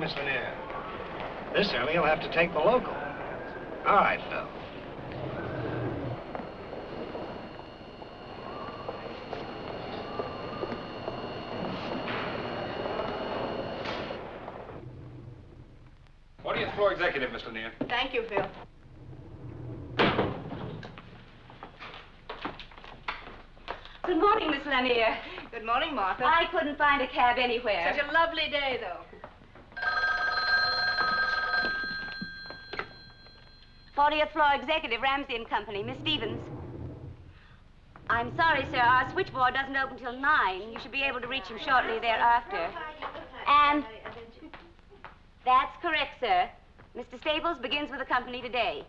Miss Lanier. This early, you'll have to take the local. All right, Phil. Floor executive, Miss Lanier. Thank you, Phil. Good morning, Miss Lanier. Good morning, Martha. I couldn't find a cab anywhere. Such a lovely day, though. 40th floor executive, Ramsey and Company, Miss Stevens. I'm sorry, sir. Our switchboard doesn't open till 9. You should be able to reach him shortly thereafter. And that's correct, sir. Mr. Staples begins with the company today.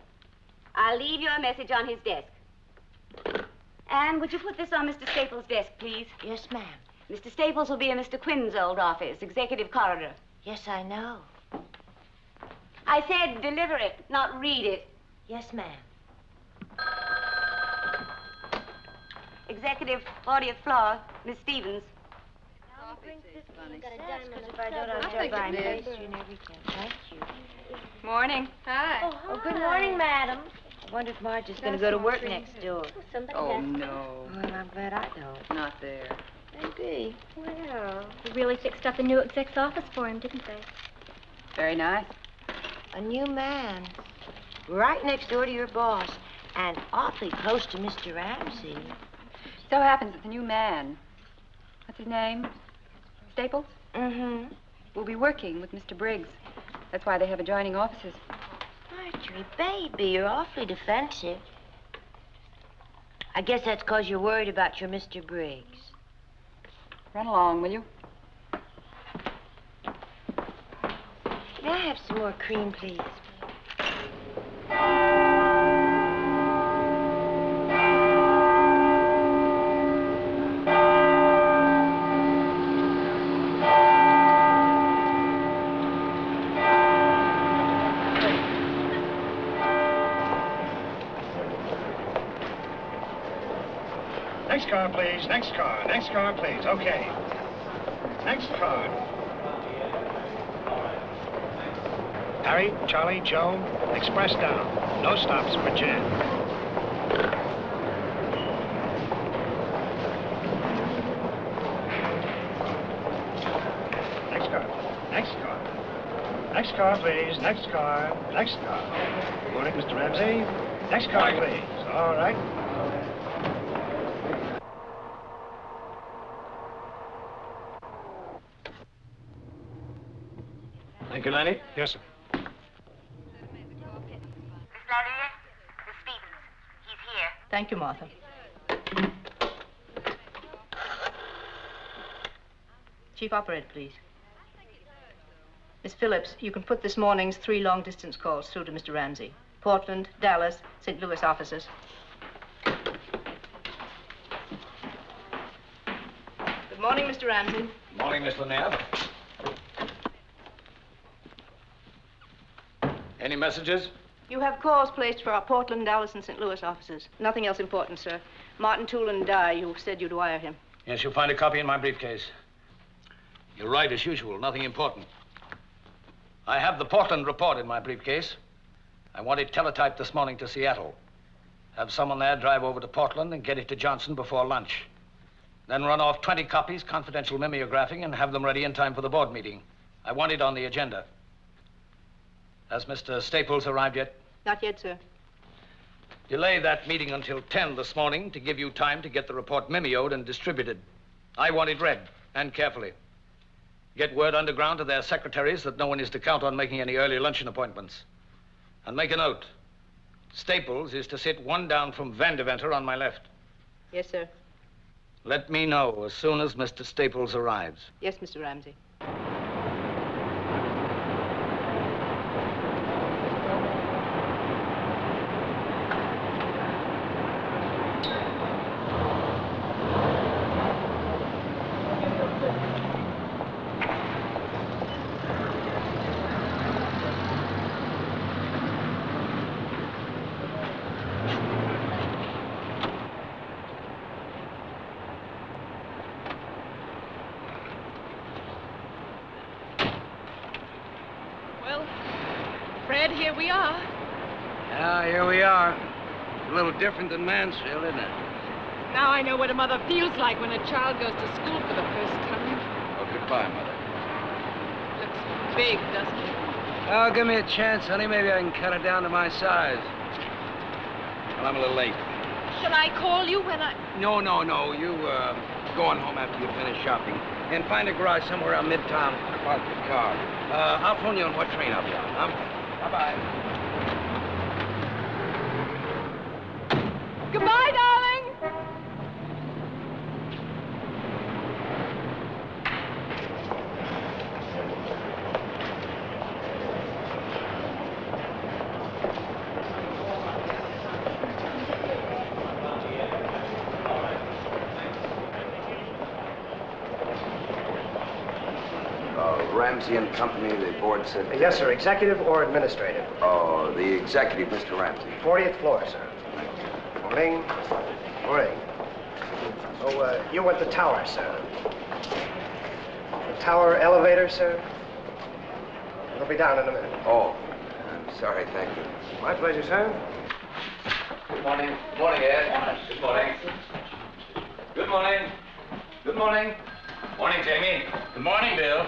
I'll leave you a message on his desk. And would you put this on Mr. Staples' desk, please? Yes, ma'am. Mr. Staples will be in Mr. Quinn's old office, executive corridor. Yes, I know. I said deliver it, not read it. Yes, ma'am. Executive, 40th floor, Miss Stevens. Morning. Hi. Oh, good morning, madam. I wonder if Marge is going to go to work next door. Oh, no. Well, I'm glad I don't. Not there. Maybe. Well, they really fixed up a new exec's office for him, didn't they? Very nice. A new man. Right next door to your boss. And awfully close to Mr. Ramsey. So happens that the new man, what's his name? Staples? Mm-hmm. Will be working with Mr. Briggs. That's why they have adjoining offices. Marjorie, baby, you're awfully defensive. I guess that's 'cause you're worried about your Mr. Briggs. Run along, will you? May I have some more cream, please? Next car, please. Next car. Next car, please. Okay. Next car. Harry, Charlie, Joe, express down. No stops for Jan. Next car. Next car. Next car, please. Next car. Next car. Morning, Mr. Ramsey. Next car, please. All right. Thank you, Lenny. Yes, sir. Miss Lanier, Miss Stevens. He's here. Thank you, Martha. Chief Operator, please. Miss Phillips, you can put this morning's 3 long-distance calls through to Mr. Ramsey. Portland, Dallas, St. Louis offices. Good morning, Mr. Ramsey. Morning, Miss Lanier. Any messages? You have calls placed for our Portland, Dallas, and St. Louis offices. Nothing else important, sir. Martin Toole and Dye, you said you'd wire him. Yes, you'll find a copy in my briefcase. You're right, as usual. Nothing important. I have the Portland report in my briefcase. I want it teletyped this morning to Seattle. Have someone there drive over to Portland and get it to Johnson before lunch. Then run off 20 copies, confidential mimeographing, and have them ready in time for the board meeting. I want it on the agenda. Has Mr. Staples arrived yet? Not yet, sir. Delay that meeting until 10 this morning to give you time to get the report mimeoed and distributed. I want it read, and carefully. Get word underground to their secretaries that no one is to count on making any early luncheon appointments. And make a note. Staples is to sit 1 down from Vandeventer on my left. Yes, sir. Let me know as soon as Mr. Staples arrives. Yes, Mr. Ramsey. here we are. Yeah, here we are. A little different than Mansfield, isn't it? Now I know what a mother feels like when a child goes to school for the first time. Oh, goodbye, Mother. Looks big, doesn't it? Oh, give me a chance, honey. Maybe I can cut it down to my size. Well, I'm a little late. Shall I call you when I... No. You, go on home after you finish shopping. And find a garage somewhere around Midtown to park the car. I'll phone you on what train I'll be on, huh? Bye-bye. Goodbye, darling. Ramsey and Company, the board said... Yes, sir. Executive or administrative? Oh, the executive, Mr. Ramsey. 40th floor, sir. Morning. Morning. Oh, you want the tower, sir. The tower elevator, sir? It'll be down in a minute. Oh, I'm sorry, thank you. My pleasure, sir. Good morning. Good morning, Ed. Good morning. Good morning. Good morning. Morning, Jamie. Good morning, Bill.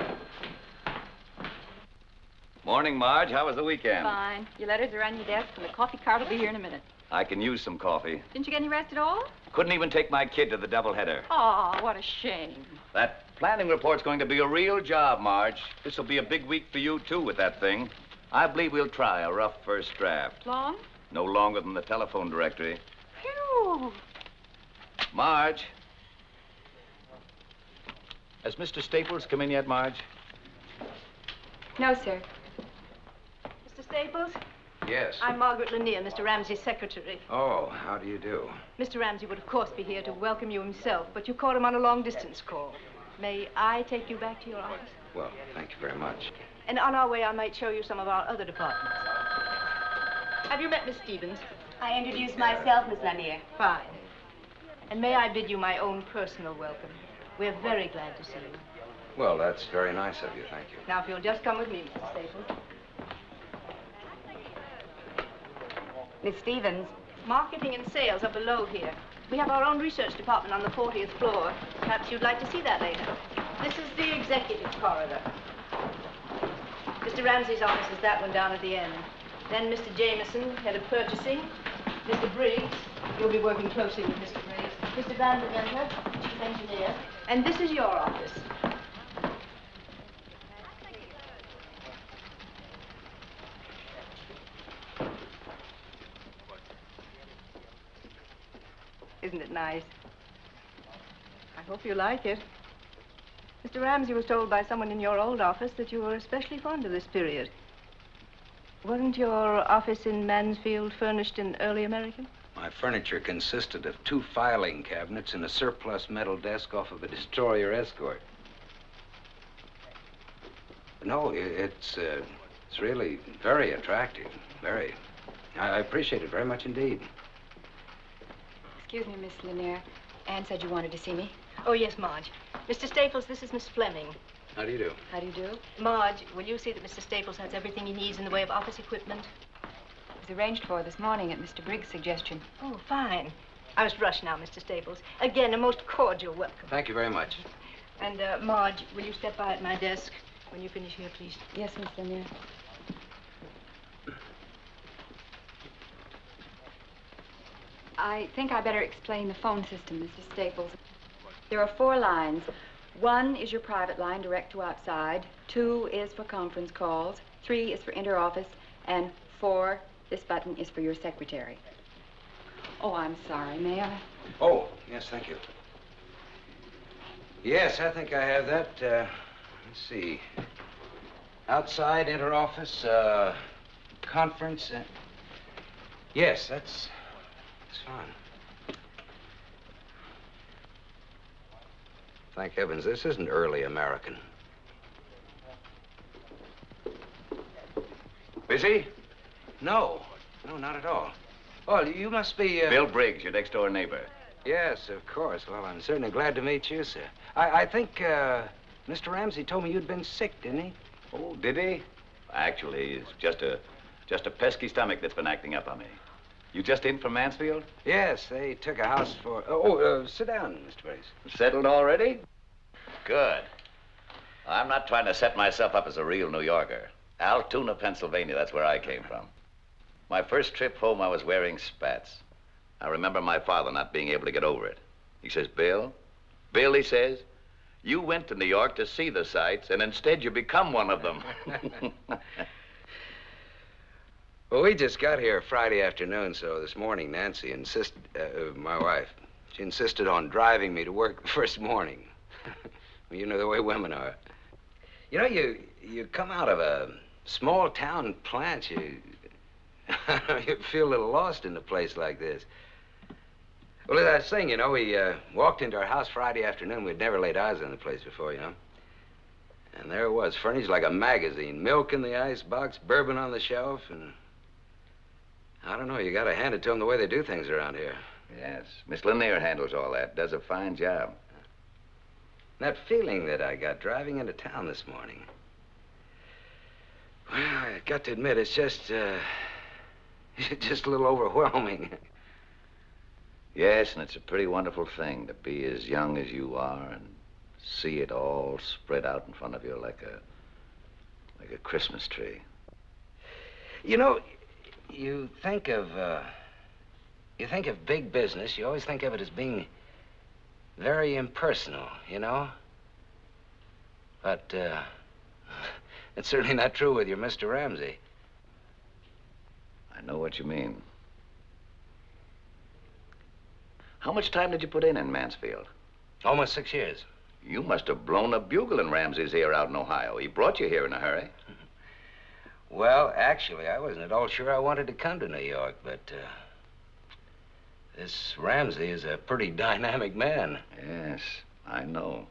Morning, Marge. How was the weekend? Fine. Your letters are on your desk, and the coffee cart will be here in a minute. I can use some coffee. Didn't you get any rest at all? Couldn't even take my kid to the doubleheader. Oh, what a shame. That planning report's going to be a real job, Marge. This will be a big week for you, too, with that thing. I believe we'll try a rough first draft. Long? No longer than the telephone directory. Phew. Marge. Has Mr. Staples come in yet, Marge? No, sir. Mr. Staples? Yes. I'm Margaret Lanier, Mr. Ramsey's secretary. Oh, how do you do? Mr. Ramsey would, of course, be here to welcome you himself, but you caught him on a long-distance call. May I take you back to your office? Well, thank you very much. And on our way, I might show you some of our other departments. Have you met Miss Stevens? I introduced myself, Miss Lanier. Fine. And may I bid you my own personal welcome. We're very glad to see you. Well, that's very nice of you, thank you. Now, if you'll just come with me, Mr. Staples. Miss Stevens. Marketing and sales are below here. We have our own research department on the 40th floor. Perhaps you'd like to see that later. This is the executive corridor. Mr. Ramsey's office is that one down at the end. Then Mr. Jameson, head of purchasing. Mr. Briggs, you'll be working closely with Mr. Briggs. Mr. Van der Venter, chief engineer. And this is your office. Isn't it nice? I hope you like it. Mr. Ramsey was told by someone in your old office that you were especially fond of this period. Wasn't your office in Mansfield furnished in early American? My furniture consisted of 2 filing cabinets and a surplus metal desk off of a destroyer escort. No, it's really very attractive. Very. I appreciate it very much indeed. Excuse me, Miss Lanier. Anne said you wanted to see me. Oh, yes, Marge. Mr. Staples, this is Miss Fleming. How do you do? How do you do? Marge, will you see that Mr. Staples has everything he needs in the way of office equipment? It was arranged for this morning at Mr. Briggs' suggestion. Oh, fine. I must rush now, Mr. Staples. Again, a most cordial welcome. Thank you very much. And, Marge, will you step by at my desk when you finish here, please? Yes, Miss Lanier. I think I better explain the phone system, Mr. Staples. There are 4 lines. 1 is your private line, direct to outside. 2 is for conference calls. 3 is for inter-office. And 4, this button is for your secretary. Oh, I'm sorry. May I? Oh, yes, thank you. Yes, I think I have that. Let's see. Outside, inter-office, conference. Yes, that's fine. Thank heavens, this isn't early American. Busy? No, not at all. Oh, you must be, Bill Briggs, your next-door neighbor. Yes, of course. Well, I'm certainly glad to meet you, sir. I think, Mr. Ramsey told me you'd been sick, didn't he? Oh, did he? Actually, it's just a Just a pesky stomach that's been acting up on me. You just in from Mansfield? Yes, they took a house for... sit down, Mr. Briggs. Settled already? Good. I'm not trying to set myself up as a real New Yorker. Altoona, Pennsylvania, that's where I came from. My first trip home, I was wearing spats. I remember my father not being able to get over it. He says, Bill, he says, you went to New York to see the sights, and instead you become one of them. Well, we just got here Friday afternoon, so this morning Nancy insisted, my wife, she insisted on driving me to work the first morning. Well, you know the way women are. You know, you come out of a small town plant, you feel a little lost in a place like this. Well, as I was saying, you know, we walked into our house Friday afternoon. We'd never laid eyes on the place before, you know. And there it was, furnished like a magazine. Milk in the icebox, bourbon on the shelf, and... I don't know, you gotta hand it to them the way they do things around here. Yes, Miss Lanier handles all that, does a fine job. That feeling that I got driving into town this morning. Well, I got to admit, it's just a little overwhelming. Yes, and it's a pretty wonderful thing to be as young as you are and see it all spread out in front of you like a Christmas tree. You know, you think of big business, you always think of it as being very impersonal, you know? But, it's certainly not true with your Mr. Ramsey. I know what you mean. How much time did you put in Mansfield? Almost 6 years. You must have blown a bugle in Ramsey's ear out in Ohio. He brought you here in a hurry. Well, actually, I wasn't at all sure I wanted to come to New York, but, this Ramsey is a pretty dynamic man. Yes, I know.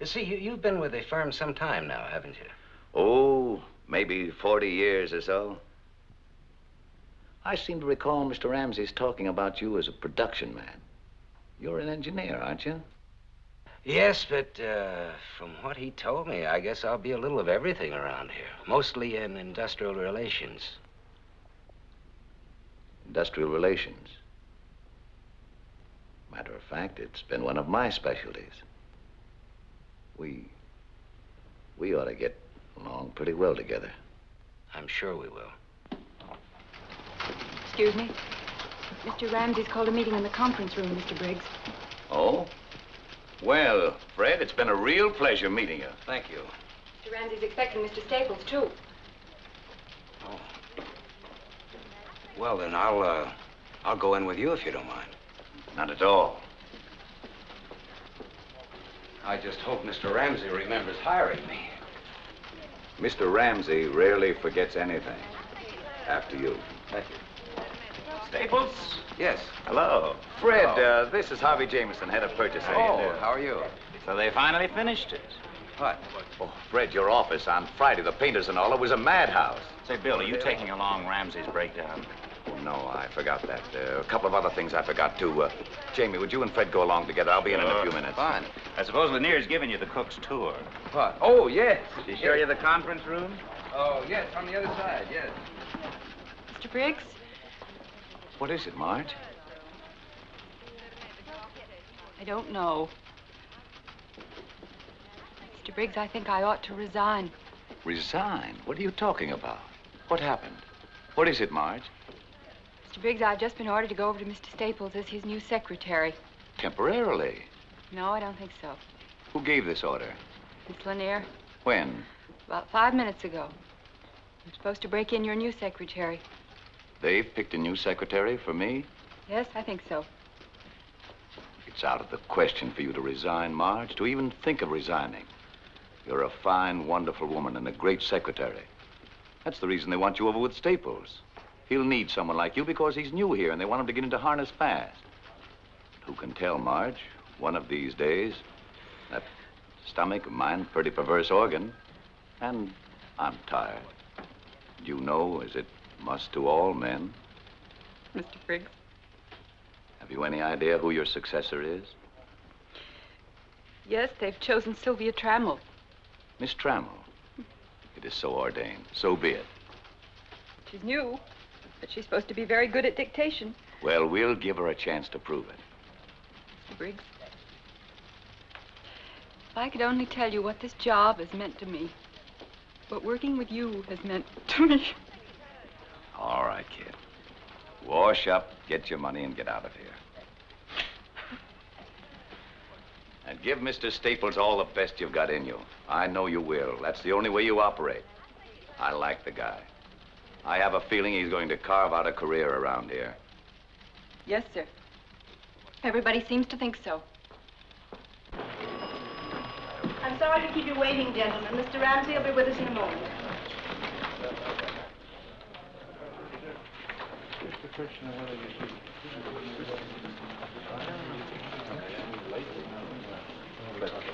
You see, you've been with the firm some time now, haven't you? Oh, maybe 40 years or so. I seem to recall Mr. Ramsey's talking about you as a production man. You're an engineer, aren't you? Yes, but from what he told me, I guess I'll be a little of everything around here. Mostly in industrial relations. Industrial relations? Matter of fact, it's been one of my specialties. We ought to get along pretty well together. I'm sure we will. Excuse me. Mr. Ramsey's called a meeting in the conference room, Mr. Briggs. Oh? Well, Fred, it's been a real pleasure meeting you. Thank you. Mr. Ramsey's expecting Mr. Staples, too. Oh. Well, then I'll go in with you if you don't mind. Not at all. I just hope Mr. Ramsey remembers hiring me. Mr. Ramsey rarely forgets anything. After you. Thank you. Staples? Yes. Hello. Fred, this is Harvey Jameson, head of purchasing. Oh, how are you? So they finally finished it. What? Oh, Fred, your office on Friday, the painters and all, it was a madhouse. Say, Bill, are you taking along Ramsey's breakdown? Oh, no, I forgot that. A couple of other things I forgot, too. Jamie, would you and Fred go along together? I'll be in a few minutes. Fine. I suppose Lanier's giving you the cook's tour. What? Oh, yes. Did he show you the conference room? Oh, yes, on the other side, yes. Mr. Briggs? What is it, Marge? I don't know. Mr. Briggs, I think I ought to resign. Resign? What are you talking about? What happened? What is it, Marge? Mr. Briggs, I've just been ordered to go over to Mr. Staples as his new secretary. Temporarily? No, I don't think so. Who gave this order? Miss Lanier, When? about 5 minutes ago. I'm supposed to break in your new secretary. They've picked a new secretary for me? Yes, I think so. It's out of the question for you to resign, Marge, to even think of resigning. You're a fine, wonderful woman and a great secretary. That's the reason they want you over with Staples. He'll need someone like you because he's new here and they want him to get into harness fast. Who can tell, Marge? One of these days, that stomach of mine, pretty perverse organ, and I'm tired. You know, as it must to all men. Mr. Briggs? Have you any idea who your successor is? Yes, they've chosen Sylvia Trammell. Miss Trammell. It is so ordained. So be it. She's new, but she's supposed to be very good at dictation. Well, we'll give her a chance to prove it. Mr. Briggs, if I could only tell you what this job has meant to me, what working with you has meant to me. All right, kid. Wash up, get your money, and get out of here. And give Mr. Staples all the best you've got in you. I know you will. That's the only way you operate. I like the guy. I have a feeling he's going to carve out a career around here. Yes, sir. Everybody seems to think so. I'm sorry to keep you waiting, gentlemen. Mr. Ramsey will be with us in a moment.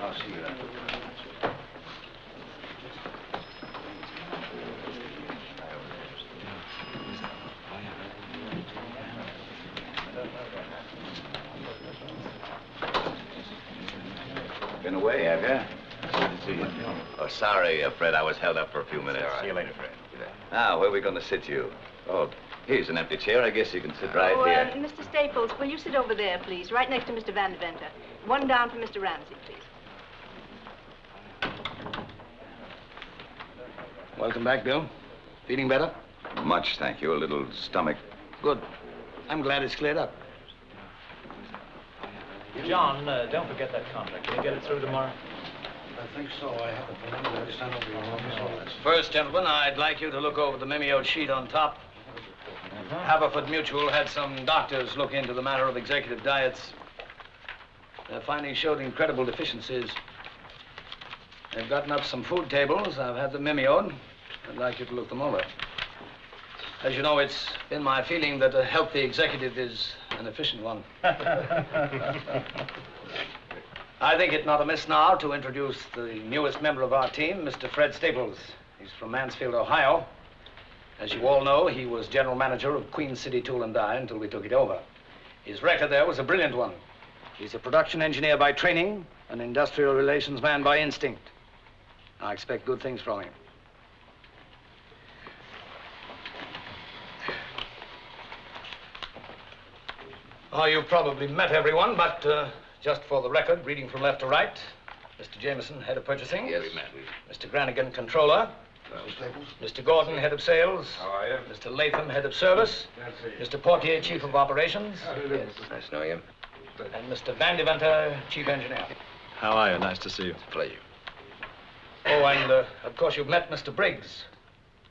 I'll see you after. Been away, have you? Good to see you. Oh, sorry, Fred. I was held up for a few minutes. See you later, Fred. Now, where are we going to sit you? Oh, here's an empty chair. I guess you can sit right here. Mr. Staples, will you sit over there, please, right next to Mr. Van Deventer? One down for Mr. Ramsey, please. Welcome back, Bill. Feeling better? Much, thank you. A little stomach. Good. I'm glad it's cleared up. John, don't forget that contract. Can you get it through tomorrow? I think so. I haven't been able to understand over your office. First, gentlemen, I'd like you to look over the mimeoed sheet on top. Haverford Mutual had some doctors look into the matter of executive diets. Their findings showed incredible deficiencies. They've gotten up some food tables. I've had them mimeoed. I'd like you to look them over. As you know, it's been my feeling that a healthy executive is an efficient one. I think it not amiss now to introduce the newest member of our team, Mr. Fred Staples. He's from Mansfield, Ohio. As you all know, he was general manager of Queen City Tool and Die until we took it over. His record there was a brilliant one. He's a production engineer by training, an industrial relations man by instinct. I expect good things from him. Oh, you've probably met everyone, but just for the record, reading from left to right, Mr. Jameson, head of purchasing. Yes, we met. Mr. Granigan, controller. Mr. Gordon, head of sales. How are you? Mr. Latham, head of service. Mr. Portier, chief of operations. Yes, nice to know you. And Mr. Van Deventer, chief engineer. How are you? Nice to see you. It's a pleasure. Oh, and of course you've met Mr. Briggs,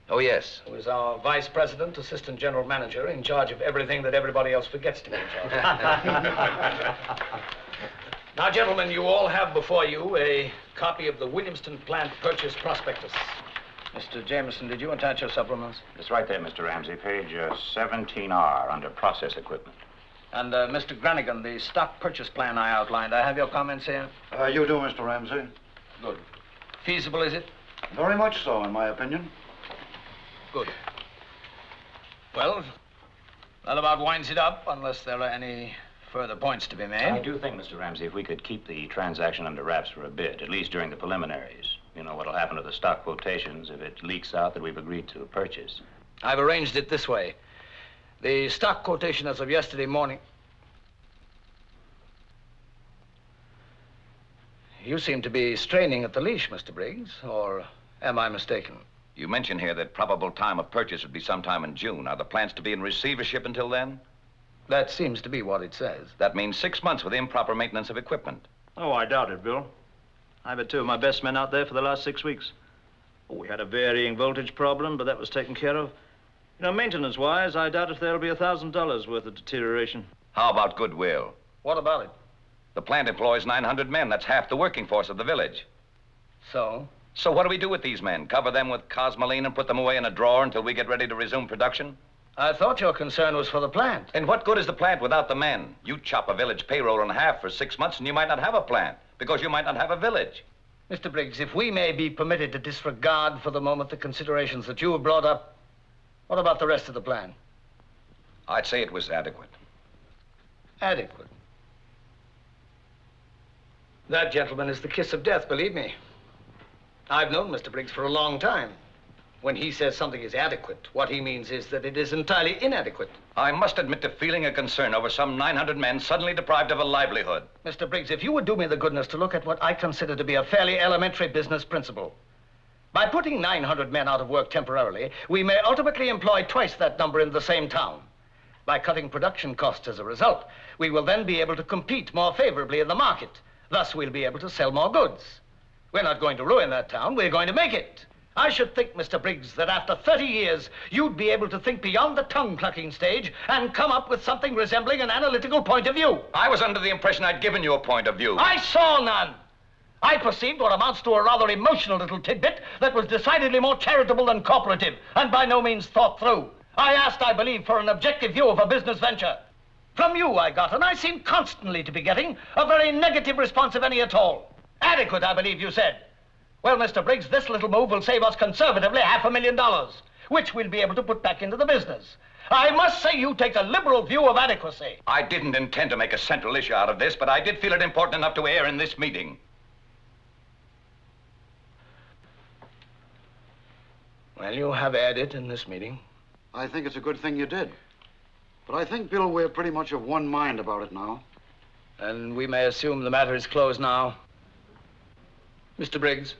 Oh, yes. who is our vice president, assistant general manager, in charge of everything that everybody else forgets to be in charge of. Now, gentlemen, you all have before you a copy of the Williamston plant purchase prospectus. Mr. Jameson, did you attach your supplements? It's right there, Mr. Ramsey, page 17R under process equipment. And Mr. Granigan, the stock purchase plan I outlined, I have your comments here? You do, Mr. Ramsey. Good. Feasible, is it? Very much so, in my opinion. Good. Well, that about winds it up, unless there are any further points to be made. I do think, Mr. Ramsey, if we could keep the transaction under wraps for a bit, at least during the preliminaries. You know what'll happen to the stock quotations if it leaks out that we've agreed to purchase. I've arranged it this way. The stock quotation as of yesterday morning... You seem to be straining at the leash, Mr. Briggs, or am I mistaken? You mentioned here that probable time of purchase would be sometime in June. Are the plants to be in receivership until then? That seems to be what it says. That means 6 months with improper maintenance of equipment. Oh, I doubt it, Bill. I've had two of my best men out there for the last 6 weeks. Oh, we had a varying voltage problem, but that was taken care of. You know, maintenance-wise, I doubt if there'll be $1,000 worth of deterioration. How about goodwill? What about it? The plant employs 900 men. That's half the working force of the village. So? So what do we do with these men? Cover them with cosmoline and put them away in a drawer until we get ready to resume production? I thought your concern was for the plant. And what good is the plant without the men? You chop a village payroll in half for 6 months and you might not have a plant because you might not have a village. Mr. Briggs, if we may be permitted to disregard for the moment the considerations that you have brought up, what about the rest of the plan? I'd say it was adequate. Adequate? That, gentlemen, is the kiss of death, believe me. I've known Mr. Briggs for a long time. When he says something is adequate, what he means is that it is entirely inadequate. I must admit to feeling a concern over some 900 men suddenly deprived of a livelihood. Mr. Briggs, if you would do me the goodness to look at what I consider to be a fairly elementary business principle. By putting 900 men out of work temporarily, we may ultimately employ twice that number in the same town. By cutting production costs as a result, we will then be able to compete more favorably in the market. Thus, we'll be able to sell more goods. We're not going to ruin that town, we're going to make it. I should think, Mr. Briggs, that after 30 years, you'd be able to think beyond the tongue-clucking stage and come up with something resembling an analytical point of view. I was under the impression I'd given you a point of view. I saw none. I perceived what amounts to a rather emotional little tidbit that was decidedly more charitable than cooperative, and by no means thought through. I asked, I believe, for an objective view of a business venture. From you I got, and I seem constantly to be getting, a very negative response, if any at all. Adequate, I believe you said. Well, Mr. Briggs, this little move will save us conservatively $500,000, which we'll be able to put back into the business. I must say you take a liberal view of adequacy. I didn't intend to make a central issue out of this, but I did feel it important enough to air in this meeting. Well, you have aired it in this meeting. I think it's a good thing you did. But I think, Bill, we're pretty much of one mind about it now. And we may assume the matter is closed now. Mr. Briggs.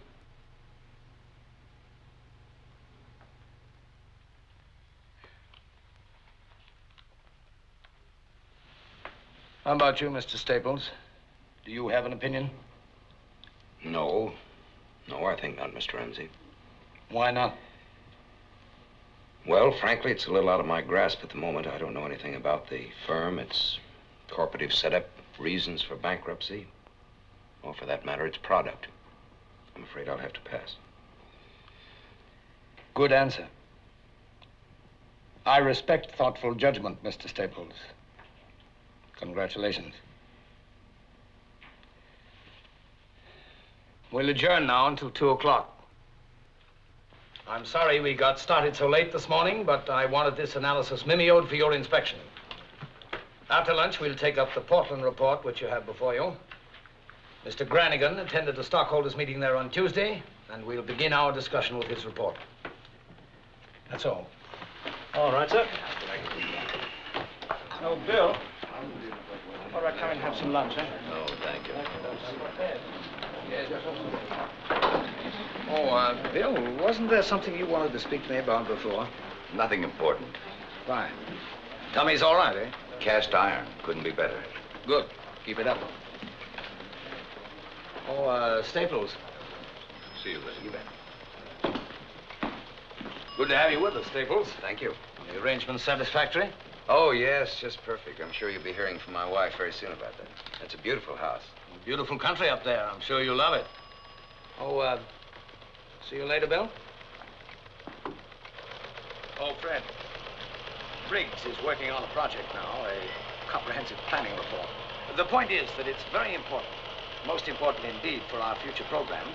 How about you, Mr. Staples? Do you have an opinion? No. No, I think not, Mr. Ramsey. Why not? Well, frankly, it's a little out of my grasp at the moment. I don't know anything about the firm, its corporative setup, reasons for bankruptcy, or for that matter, its product. I'm afraid I'll have to pass. Good answer. I respect thoughtful judgment, Mr. Staples. Congratulations. We'll adjourn now until 2 o'clock. I'm sorry we got started so late this morning, but I wanted this analysis mimeoed for your inspection. After lunch, we'll take up the Portland report, which you have before you. Mr. Granigan attended the stockholders' meeting there on Tuesday, and we'll begin our discussion with his report. That's all. All right, sir. Oh, Bill. All right, come and have some lunch, eh? No, thank you. Bill, wasn't there something you wanted to speak to me about before? Nothing important. Fine. Tummy's all right, eh? Cast iron. Couldn't be better. Good. Keep it up. Oh, Staples. See you later. You bet. Good to have you with us, Staples. Thank you. The arrangement's satisfactory? Oh, yes, just perfect. I'm sure you'll be hearing from my wife very soon about that. It's a beautiful house. Beautiful country up there. I'm sure you'll love it. Oh, see you later, Bill? Oh, Fred. Briggs is working on a project now, a comprehensive planning report. The point is that it's very important, most important indeed for our future program,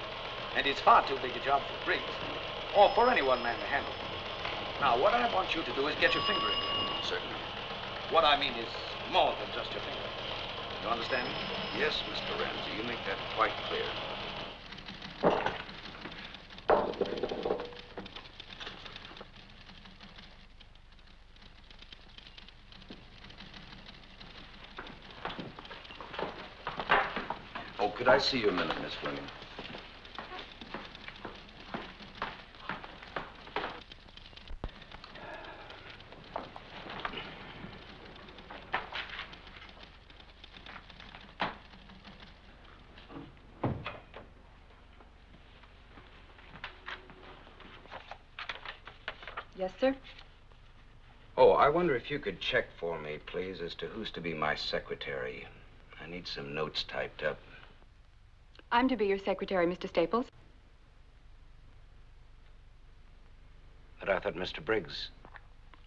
and it's far too big a job for Briggs, or for any one man to handle. Now, what I want you to do is get your finger in it. Certainly. What I mean is more than just your finger. You understand? Yes, Mr. Ramsey, you make that quite clear. Oh, could I see you a minute, Miss Fleming? Yes, sir? Oh, I wonder if you could check for me, please, as to who's to be my secretary. I need some notes typed up. I'm to be your secretary, Mr. Staples. But I thought Mr. Briggs.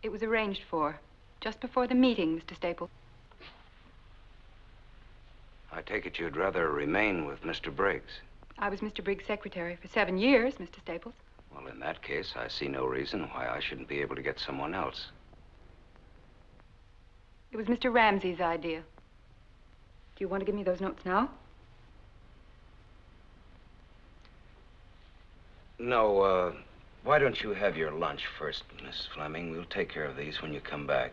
It was arranged for, just before the meeting, Mr. Staples. I take it you'd rather remain with Mr. Briggs. I was Mr. Briggs' secretary for 7 years, Mr. Staples. Well, in that case, I see no reason why I shouldn't be able to get someone else. It was Mr. Ramsey's idea. Do you want to give me those notes now? No, Why don't you have your lunch first, Miss Fleming? We'll take care of these when you come back.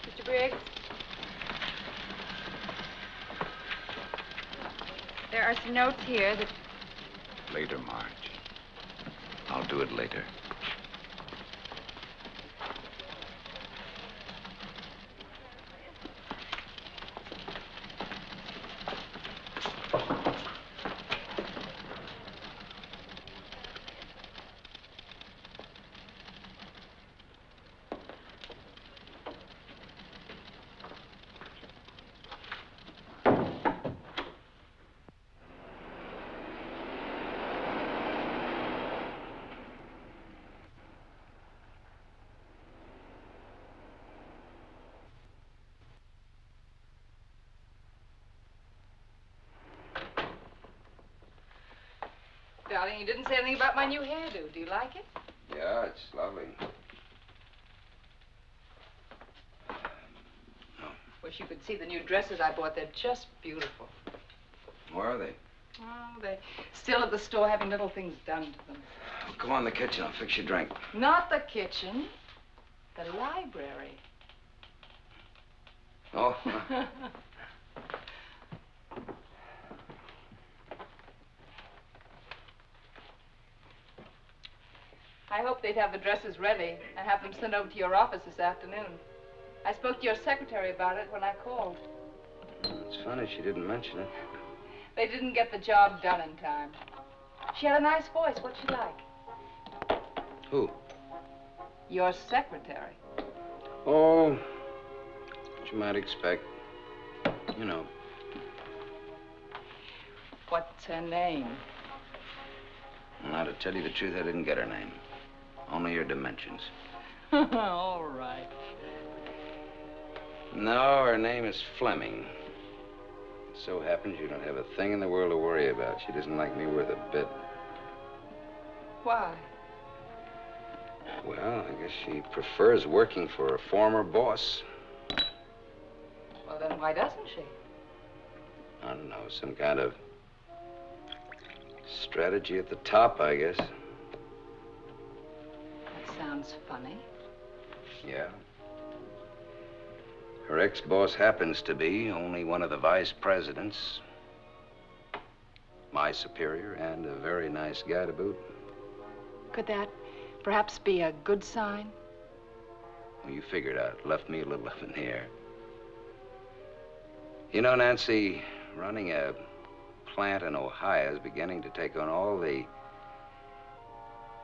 Mr. Briggs? There are some notes here that... Later, Marge. I'll do it later. Darling, you didn't say anything about my new hairdo. Do you like it? Yeah, it's lovely. Wish you could see the new dresses I bought. They're just beautiful. Where are they? Oh, they're still at the store having little things done to them. Oh, come on in the kitchen. I'll fix you a drink. Not the kitchen. The library. Oh. I hoped they'd have the dresses ready and have them sent over to your office this afternoon. I spoke to your secretary about it when I called. It's funny she didn't mention it. They didn't get the job done in time. She had a nice voice. What'd she like? Who? Your secretary. Oh, what you might expect. You know. What's her name? Now, to tell you the truth, I didn't get her name. Only her dimensions. All right. No, her name is Fleming. It so happens you don't have a thing in the world to worry about. She doesn't like me worth a bit. Why? Well, I guess she prefers working for a former boss. Well, then why doesn't she? I don't know, some kind of strategy at the top, I guess. That sounds funny. Yeah. Her ex-boss happens to be only one of the vice presidents, my superior, and a very nice guy to boot. Could that perhaps be a good sign? Well, you figured out. Left me a little up in the air. You know, Nancy, running a plant in Ohio is beginning to take on all the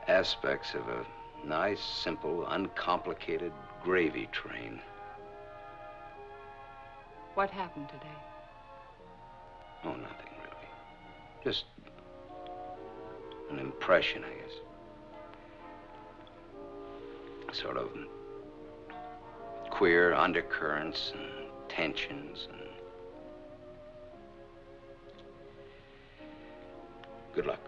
aspects of a nice, simple, uncomplicated gravy train. What happened today? Oh, nothing really. Just an impression, I guess. Sort of queer undercurrents and tensions and... Good luck.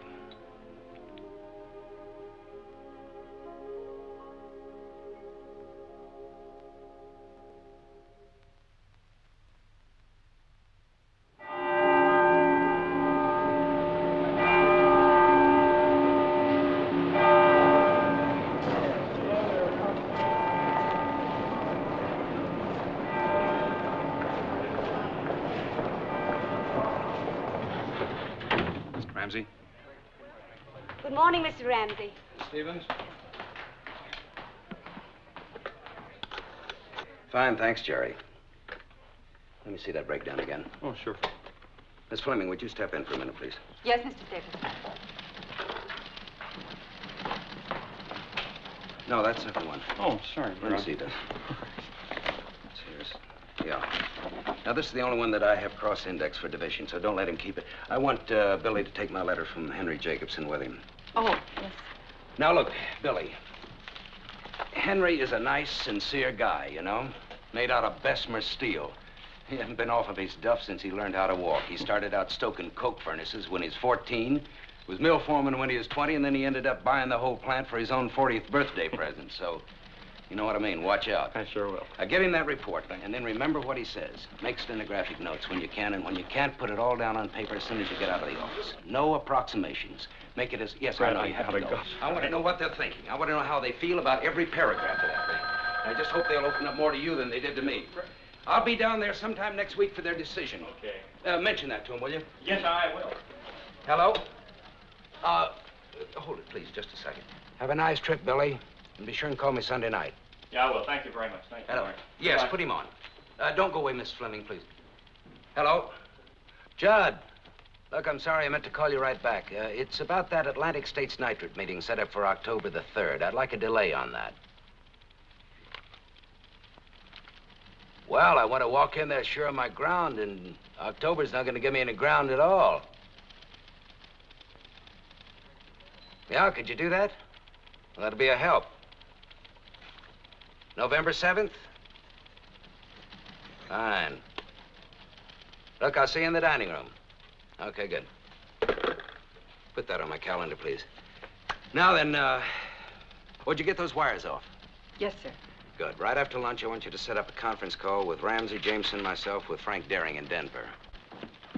Ramsey? Good morning, Mr. Ramsey. Stevens? Fine, thanks, Jerry. Let me see that breakdown again. Oh, sure. Miss Fleming, would you step in for a minute, please? Yes, Mr. Staples. No, that's not the one. Oh, sorry. Let me see this. Yeah. Now, this is the only one that I have cross-indexed for division, so don't let him keep it. I want Billy to take my letter from Henry Jacobson with him. Oh, yes. Now, look, Billy. Henry is a nice, sincere guy, you know? Made out of Bessemer steel. He hasn't been off of his duff since he learned how to walk. He started out stoking coke furnaces when he was 14, Was mill foreman when he was 20, and then he ended up buying the whole plant for his own 40th birthday present. So, you know what I mean. Watch out. I sure will. Give him that report, and then remember what he says. Make stenographic notes when you can, and when you can't, put it all down on paper as soon as you get out of the office. No approximations. Make it as... Yes, I know you have to go. I want to know what they're thinking. I want to know how they feel about every paragraph of that thing. I just hope they'll open up more to you than they did to me. I'll be down there sometime next week for their decision. Okay. Mention that to them, will you? Yes, I will. Hello? Hold it, please, just a second. Have a nice trip, Billy. And be sure and call me Sunday night. Yeah, I will. Thank you very much. Thank you. Hello. Yes, put him on. Don't go away, Miss Fleming, please. Hello? Judd. Look, I'm sorry. I meant to call you right back. It's about that Atlantic States Nitrate meeting set up for October the 3rd. I'd like a delay on that. Well, I want to walk in there sure of my ground, and October's not going to give me any ground at all. Yeah, could you do that? Well, that'd be a help. November 7th? Fine. Look, I'll see you in the dining room. Okay, good. Put that on my calendar, please. Now then, where'd you get those wires off? Yes, sir. Good. Right after lunch, I want you to set up a conference call with Ramsey, Jameson, myself, with Frank Daring in Denver.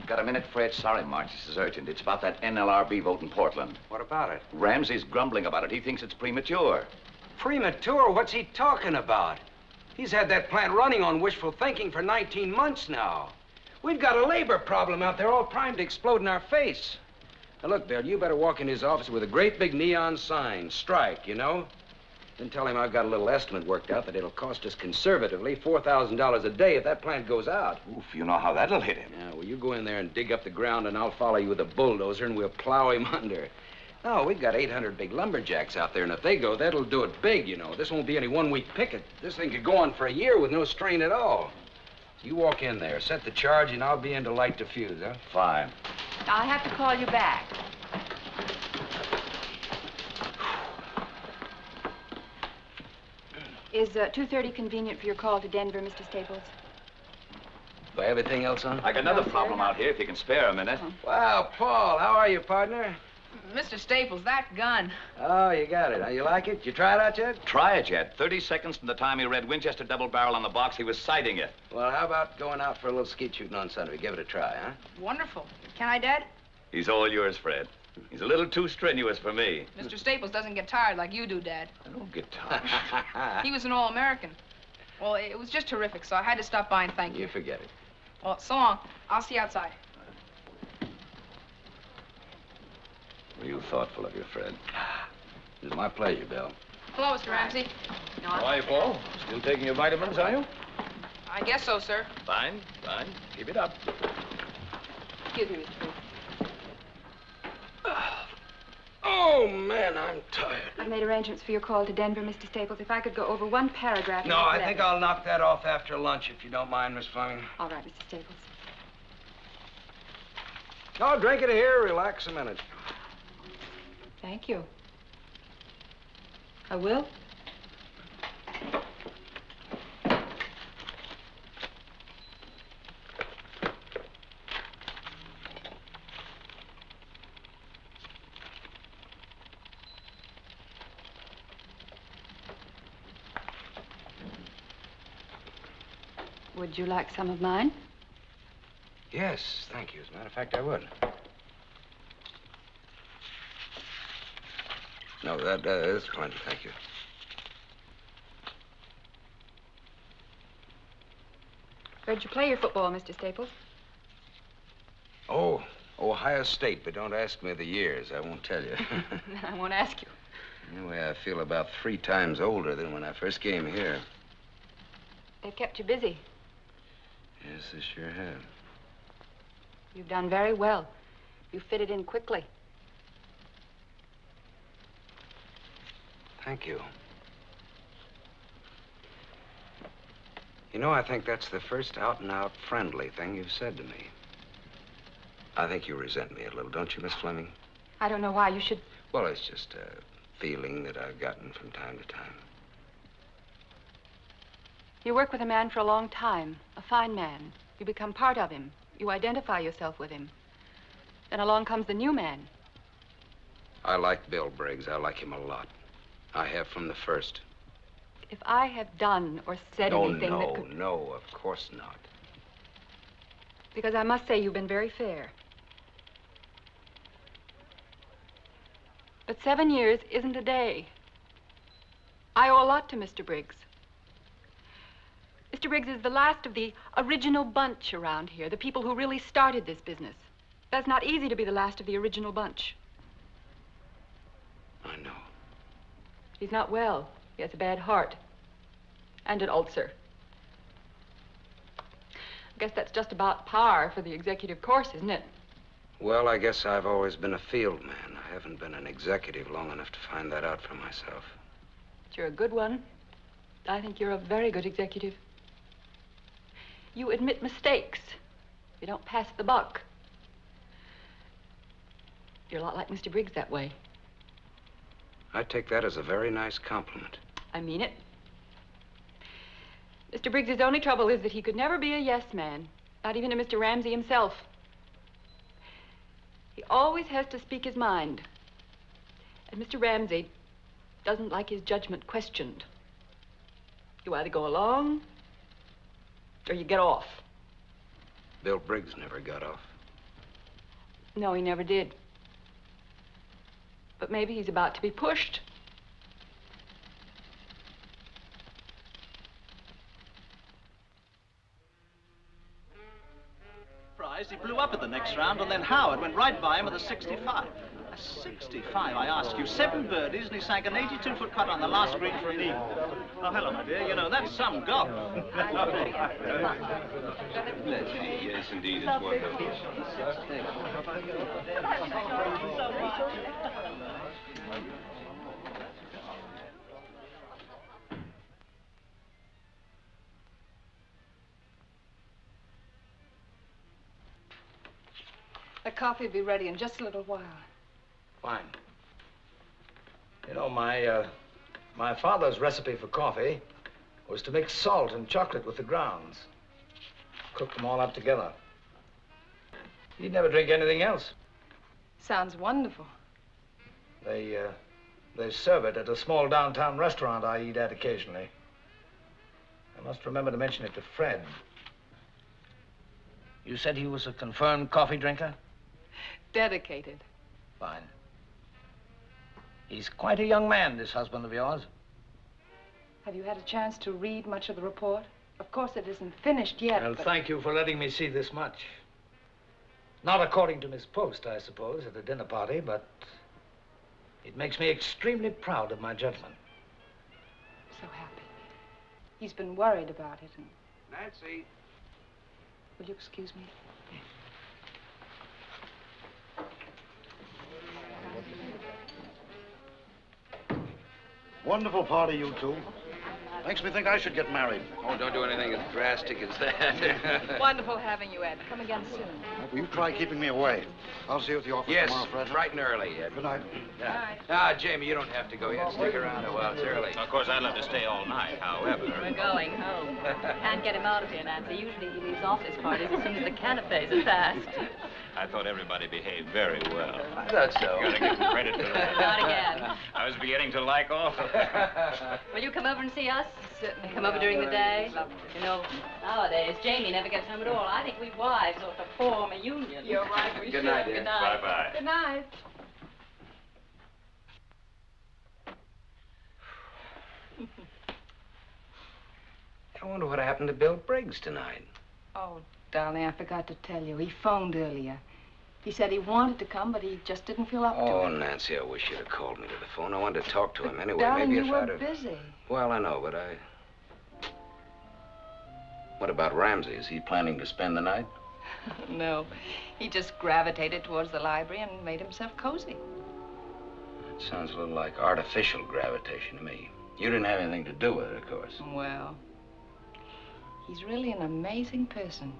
Got a minute, Fred? Sorry, Marge. This is urgent. It's about that NLRB vote in Portland. What about it? Ramsey's grumbling about it. He thinks it's premature. Premature? What's he talking about? He's had that plant running on wishful thinking for 19 months now. We've got a labor problem out there all primed to explode in our face. Now, look, Bill, you better walk in his office with a great big neon sign, strike, you know? Then tell him I've got a little estimate worked out that it'll cost us conservatively $4,000 a day if that plant goes out. Oof, you know how that'll hit him. Yeah, well, you go in there and dig up the ground, and I'll follow you with a bulldozer, and we'll plow him under. No, we've got 800 big lumberjacks out there, and if they go, that'll do it big, you know. This won't be any one-week picket. This thing could go on for a year with no strain at all. You walk in there, set the charge, and I'll be in to light the fuse, huh? Fine. I'll have to call you back. Is 2:30 convenient for your call to Denver, Mr. Staples? Do I have anything else on? I got another problem out here, if you can spare a minute. Well, Paul, how are you, partner? Mr. Staples, that gun. Oh, you got it. You like it? You try it out yet? Try it yet. 30 seconds from the time he read Winchester double barrel on the box, he was sighting it. Well, how about going out for a little skeet shooting on Sunday? Give it a try, huh? Wonderful. Can I, Dad? He's all yours, Fred. He's a little too strenuous for me. Mr. Staples doesn't get tired like you do, Dad. I don't get tired. He was an All-American. Well, it was just terrific, so I had to stop by and thank you. You forget it. Well, so long. I'll see you outside. Real thoughtful of you, Fred. It's my pleasure, Bill. Hello, Mr. Ramsey. How are you, Paul? Still taking your vitamins, are you? I guess so, sir. Fine, fine. Keep it up. Excuse me, Mr. Staples. Oh, man, I'm tired. I've made arrangements for your call to Denver, Mr. Staples. If I could go over one paragraph... No, I think I'll knock that off after lunch, if you don't mind, Miss Fleming. All right, Mr. Staples. Oh, drink it here. Relax a minute. Thank you. I will. Would you like some of mine? Yes, thank you. As a matter of fact, I would. No, that is plenty, thank you. Where'd you play your football, Mr. Staples? Oh, Ohio State, but don't ask me the years. I won't tell you. I won't ask you. Anyway, I feel about 3 times older than when I first came here. They've kept you busy. Yes, they sure have. You've done very well. You fitted in quickly. Thank you. You know, I think that's the first out-and-out friendly thing you've said to me. I think you resent me a little, don't you, Miss Fleming? I don't know why you should... Well, it's just a feeling that I've gotten from time to time. You work with a man for a long time, a fine man. You become part of him. You identify yourself with him. Then along comes the new man. I like Bill Briggs. I like him a lot. I have from the first. If I have done or said anything that could... No, of course not. Because I must say you've been very fair. But 7 years isn't a day. I owe a lot to Mr. Briggs. Mr. Briggs is the last of the original bunch around here, the people who really started this business. That's not easy to be the last of the original bunch. I know. He's not well. He has a bad heart and an ulcer. I guess that's just about par for the executive course, isn't it? Well, I guess I've always been a field man. I haven't been an executive long enough to find that out for myself. But you're a good one. I think you're a very good executive. You admit mistakes. You don't pass the buck. You're a lot like Mr. Briggs that way. I take that as a very nice compliment. I mean it. Mr. Briggs's only trouble is that he could never be a yes man, not even to Mr. Ramsey himself. He always has to speak his mind. And Mr. Ramsey doesn't like his judgment questioned. You either go along or you get off. Bill Briggs never got off. No, he never did. But maybe he's about to be pushed. He blew up at the next round, and then Howard went right by him with a 65. A 65, I ask you. 7 birdies, and he sank an 82-foot putt on the last green for an eagle. Oh, hello, my dear. You know, that's some golf. Yes, indeed, it's wonderful. The coffee will be ready in just a little while. Fine. You know, my father's recipe for coffee was to mix salt and chocolate with the grounds. Cook them all up together. He'd never drink anything else. Sounds wonderful. They serve it at a small downtown restaurant I eat at occasionally. I must remember to mention it to Fred. You said he was a confirmed coffee drinker? Dedicated. Fine. He's quite a young man, this husband of yours. Have you had a chance to read much of the report? Of course, it isn't finished yet, Well, but... thank you for letting me see this much. Not according to Miss Post, I suppose, at a dinner party, but it makes me extremely proud of my judgment. So happy. He's been worried about it, and... Nancy. Will you excuse me? Wonderful party, you two. Makes me think I should get married. Oh, don't do anything as drastic as that. Wonderful having you, Ed. Come again soon. Will you try keeping me away? I'll see you at the office tomorrow, Fred. Yes, bright and early. Good night. Ah, Jamie, you don't have to go yet. Stick around a while. It's early. Of course, I'd love to stay all night, however. We're going home. Can't get him out of here, Nancy. Usually he leaves office parties as soon as the canapes are passed. I thought everybody behaved very well. I thought so. You gotta give them credit for that. Not again. I was beginning to like off. Will you come over and see us? Certainly. Come over during the day? You know, nowadays, Jamie never gets home at all. I think we wives ought to form a union. You're right, we Good should. night, dear. Good night. Bye-bye. Good night. I wonder what happened to Bill Briggs tonight. Oh, darling, I forgot to tell you. He phoned earlier. He said he wanted to come, but he just didn't feel up to Oh, it. Nancy, I wish you'd have called me to the phone. I wanted to talk to him anyway. Darling, Maybe you if were I'd have... busy. Well, I know, but I... What about Ramsey? Is he planning to spend the night? No. He just gravitated towards the library and made himself cozy. It sounds a little like artificial gravitation to me. You didn't have anything to do with it, of course. Well, he's really an amazing person.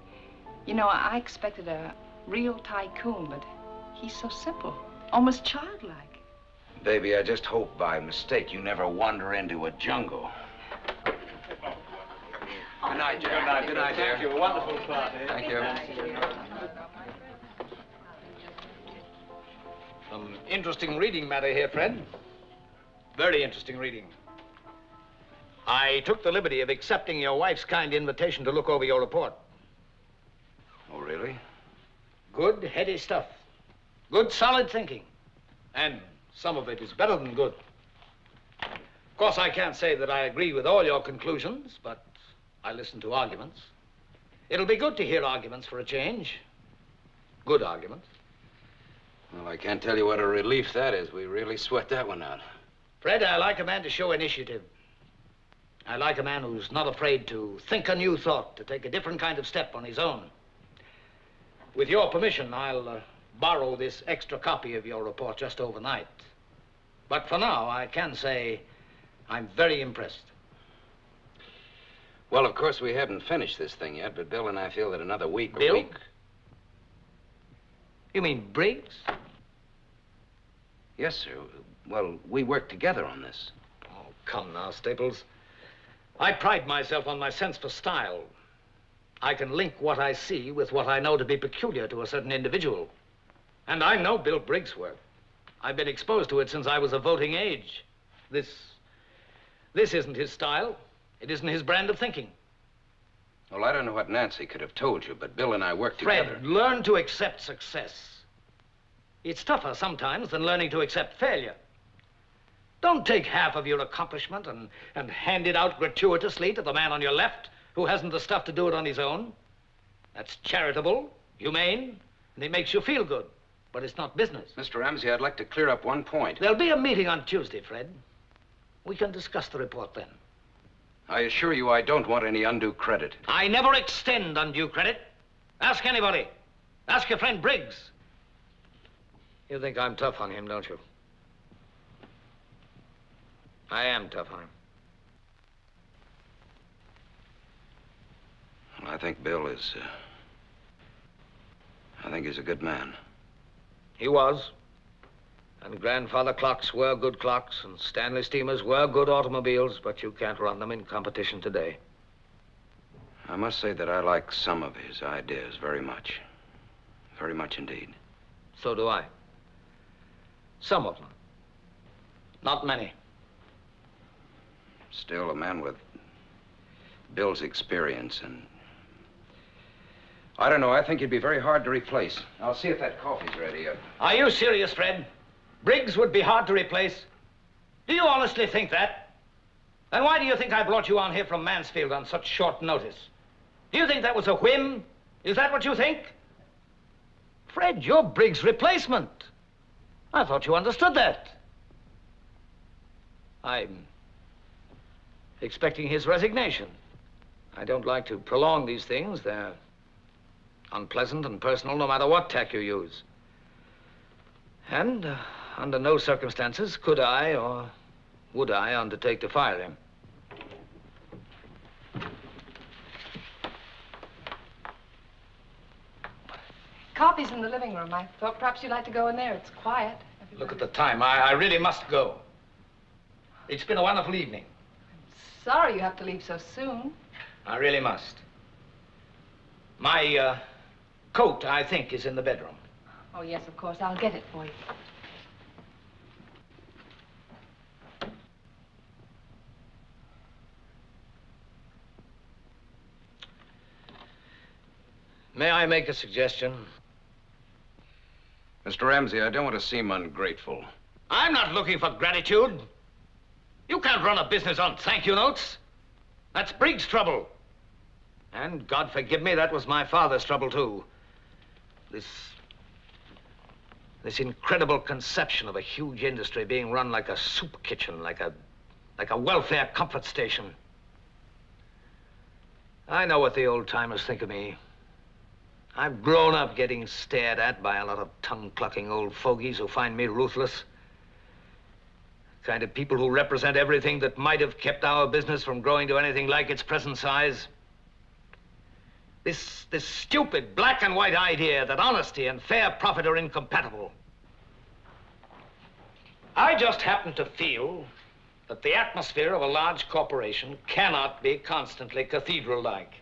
You know, I expected a real tycoon, but he's so simple, almost childlike. Baby, I just hope by mistake you never wander into a jungle. Good night, Jack. Good night. Good night, dear. Thank you. A wonderful party. Thank you. Some interesting reading matter here, Fred. Very interesting reading. I took the liberty of accepting your wife's kind invitation to look over your report. Oh, really? Good, heady stuff. Good, solid thinking. And some of it is better than good. Of course, I can't say that I agree with all your conclusions, but I listen to arguments. It'll be good to hear arguments for a change. Good arguments. Well, I can't tell you what a relief that is. We really sweat that one out. Fred, I like a man to show initiative. I like a man who's not afraid to think a new thought, to take a different kind of step on his own. With your permission, I'll borrow this extra copy of your report just overnight. But for now, I can say I'm very impressed. Well, of course, we haven't finished this thing yet, but Bill and I feel that another week... Bill? A week... You mean Briggs? Yes, sir. Well, we work together on this. Oh, come now, Staples. I pride myself on my sense for style. I can link what I see with what I know to be peculiar to a certain individual. And I know Bill Briggs' work. I've been exposed to it since I was of voting age. This isn't his style. It isn't his brand of thinking. Well, I don't know what Nancy could have told you, but Bill and I work together. Fred, learn to accept success. It's tougher sometimes than learning to accept failure. Don't take half of your accomplishment and hand it out gratuitously to the man on your left who hasn't the stuff to do it on his own. That's charitable, humane, and it makes you feel good. But it's not business. Mr. Ramsey, I'd like to clear up one point. There'll be a meeting on Tuesday, Fred. We can discuss the report then. I assure you I don't want any undue credit. I never extend undue credit. Ask anybody. Ask your friend Briggs. You think I'm tough on him, don't you? I am tough on him. Well, I think Bill is... I think he's a good man. He was. And grandfather clocks were good clocks, and Stanley steamers were good automobiles, but you can't run them in competition today. I must say that I like some of his ideas very much. Very much indeed. So do I. Some of them. Not many. Still, a man with Bill's experience and... I don't know, I think he'd be very hard to replace. I'll see if that coffee's ready. Are you serious, Fred? Briggs would be hard to replace? Do you honestly think that? Then why do you think I brought you on here from Mansfield on such short notice? Do you think that was a whim? Is that what you think? Fred, you're Briggs' replacement. I thought you understood that. I'm expecting his resignation. I don't like to prolong these things. They're unpleasant and personal no matter what tack you use. And under no circumstances could I or would I undertake to fire him. Coffee's in the living room. I thought perhaps you'd like to go in there. It's quiet. Look at the time. I really must go. It's been a wonderful evening. Sorry you have to leave so soon. I really must. My coat, I think, is in the bedroom. Oh, yes, of course. I'll get it for you. May I make a suggestion? Mr. Ramsey, I don't want to seem ungrateful. I'm not looking for gratitude. You can't run a business on thank you notes. That's Briggs' trouble. And God forgive me, that was my father's trouble, too. This incredible conception of a huge industry being run like a soup kitchen, like a welfare comfort station. I know what the old-timers think of me. I've grown up getting stared at by a lot of tongue-clucking old fogies who find me ruthless. The kind of people who represent everything that might have kept our business from growing to anything like its present size. This stupid black and white idea that honesty and fair profit are incompatible. I just happen to feel that the atmosphere of a large corporation cannot be constantly cathedral-like.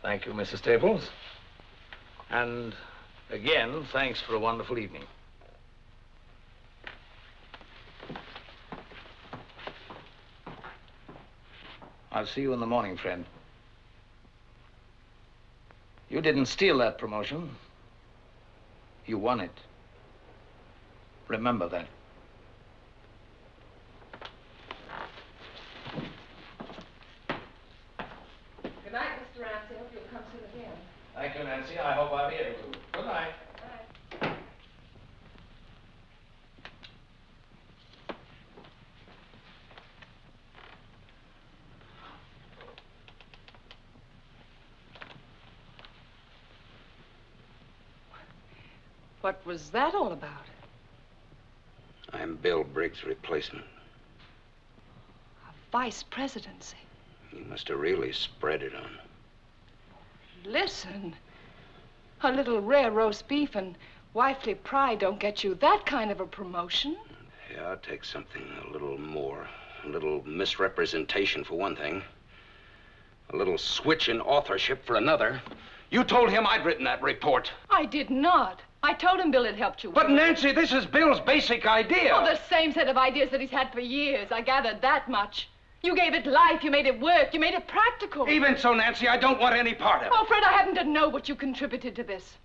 Thank you, Mrs. Staples. And again, thanks for a wonderful evening. I'll see you in the morning, friend. You didn't steal that promotion. You won it. Remember that. Good night, Mr. Ramsey. Hope you'll come soon again. Thank you, Nancy. I hope I'll be able to. Good night. What was that all about? I'm Bill Briggs' replacement. Vice presidency. You must have really spread it on. Listen, a little rare roast beef and wifely pride don't get you that kind of a promotion. Yeah, I'll take something a little more. A little misrepresentation for one thing. A little switch in authorship for another. You told him I'd written that report. I did not. I told him Bill had helped you. But Nancy, this is Bill's basic idea. Oh, the same set of ideas that he's had for years. I gathered that much. You gave it life, you made it work, you made it practical. Even so, Nancy, I don't want any part of it. Oh, Fred, I happen to know what you contributed to this.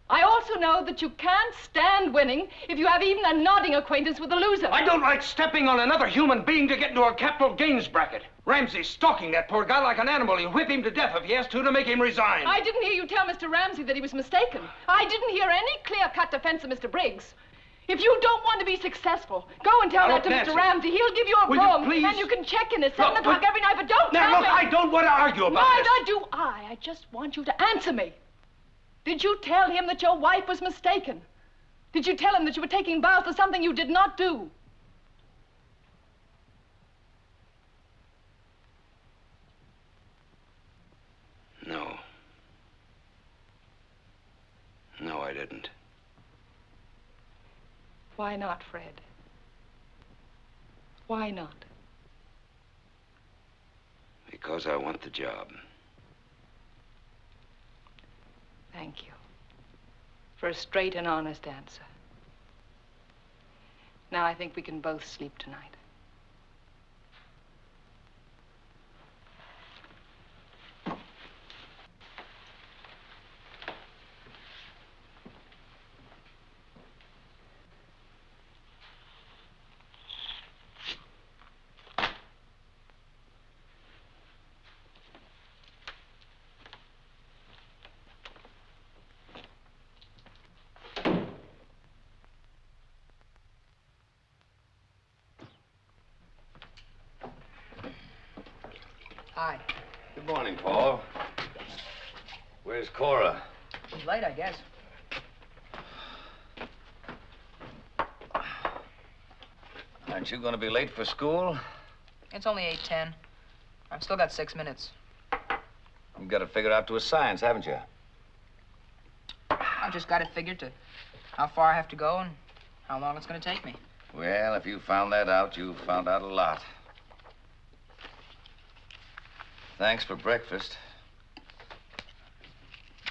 I also know that you can't stand winning if you have even a nodding acquaintance with a loser. I don't like stepping on another human being to get into a capital gains bracket. Ramsey's stalking that poor guy like an animal. He'll whip him to death if he has to make him resign. I didn't hear you tell Mr. Ramsey that he was mistaken. I didn't hear any clear-cut defense of Mr. Briggs. If you don't want to be successful, go and tell that to Nancy, Mr. Ramsey. He'll give you a will you broom, please? and you can check in at 7 o'clock every night, but don't Now, tell look, me. I don't want to argue about this. Neither do I. I just want you to answer me. Did you tell him that your wife was mistaken? Did you tell him that you were taking vows for something you did not do? No. No, I didn't. Why not, Fred? Why not? Because I want the job. Thank you for a straight and honest answer. Now I think we can both sleep tonight. Hi. Good morning, Paul. Where's Cora? She's late, I guess. Aren't you going to be late for school? It's only 8:10. I've still got 6 minutes. You've got it figured out to a science, haven't you? I've just got it figured to how far I have to go and how long it's going to take me. Well, if you found that out, you've found out a lot. Thanks for breakfast.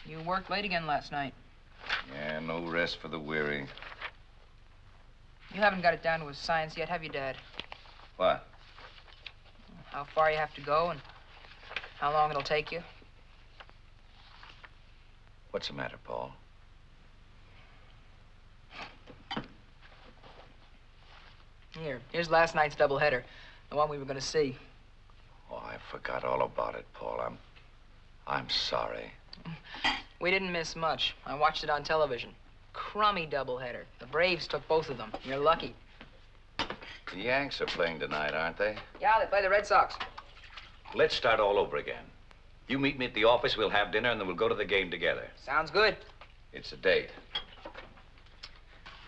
You worked late again last night. Yeah, no rest for the weary. You haven't got it down to a science yet, have you, Dad? What? How far you have to go and how long it'll take you? What's the matter, Paul? Here's last night's doubleheader, the one we were going to see. Oh, I forgot all about it, Paul. I'm sorry. We didn't miss much. I watched it on television. Crummy doubleheader. The Braves took both of them. You're lucky. The Yanks are playing tonight, aren't they? Yeah, they play the Red Sox. Let's start all over again. You meet me at the office, we'll have dinner, and then we'll go to the game together. Sounds good. It's a date.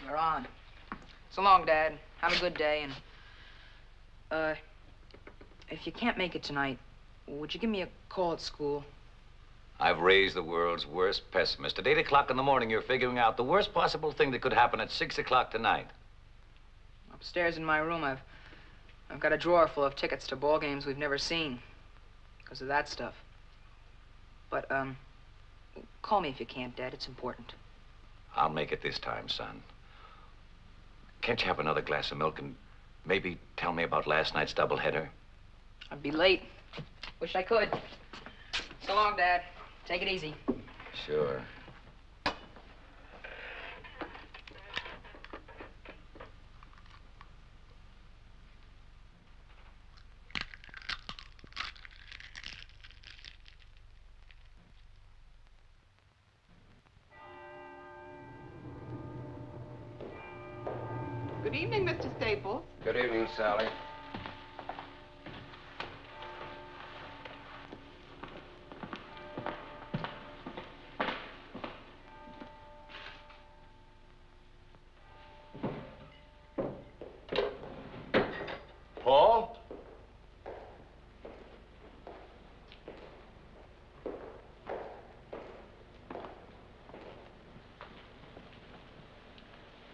You're on. So long, Dad. Have a good day, and, if you can't make it tonight, would you give me a call at school? I've raised the world's worst pessimist. At 8 o'clock in the morning, you're figuring out the worst possible thing that could happen at 6 o'clock tonight. Upstairs in my room, I've got a drawer full of tickets to ball games we've never seen because of that stuff. But, call me if you can't, Dad. It's important. I'll make it this time, son. Can't you have another glass of milk and maybe tell me about last night's doubleheader? I'd be late. Wish I could. So long, Dad. Take it easy. Sure. Good evening, Mr. Staples. Good evening, Sally. Paul?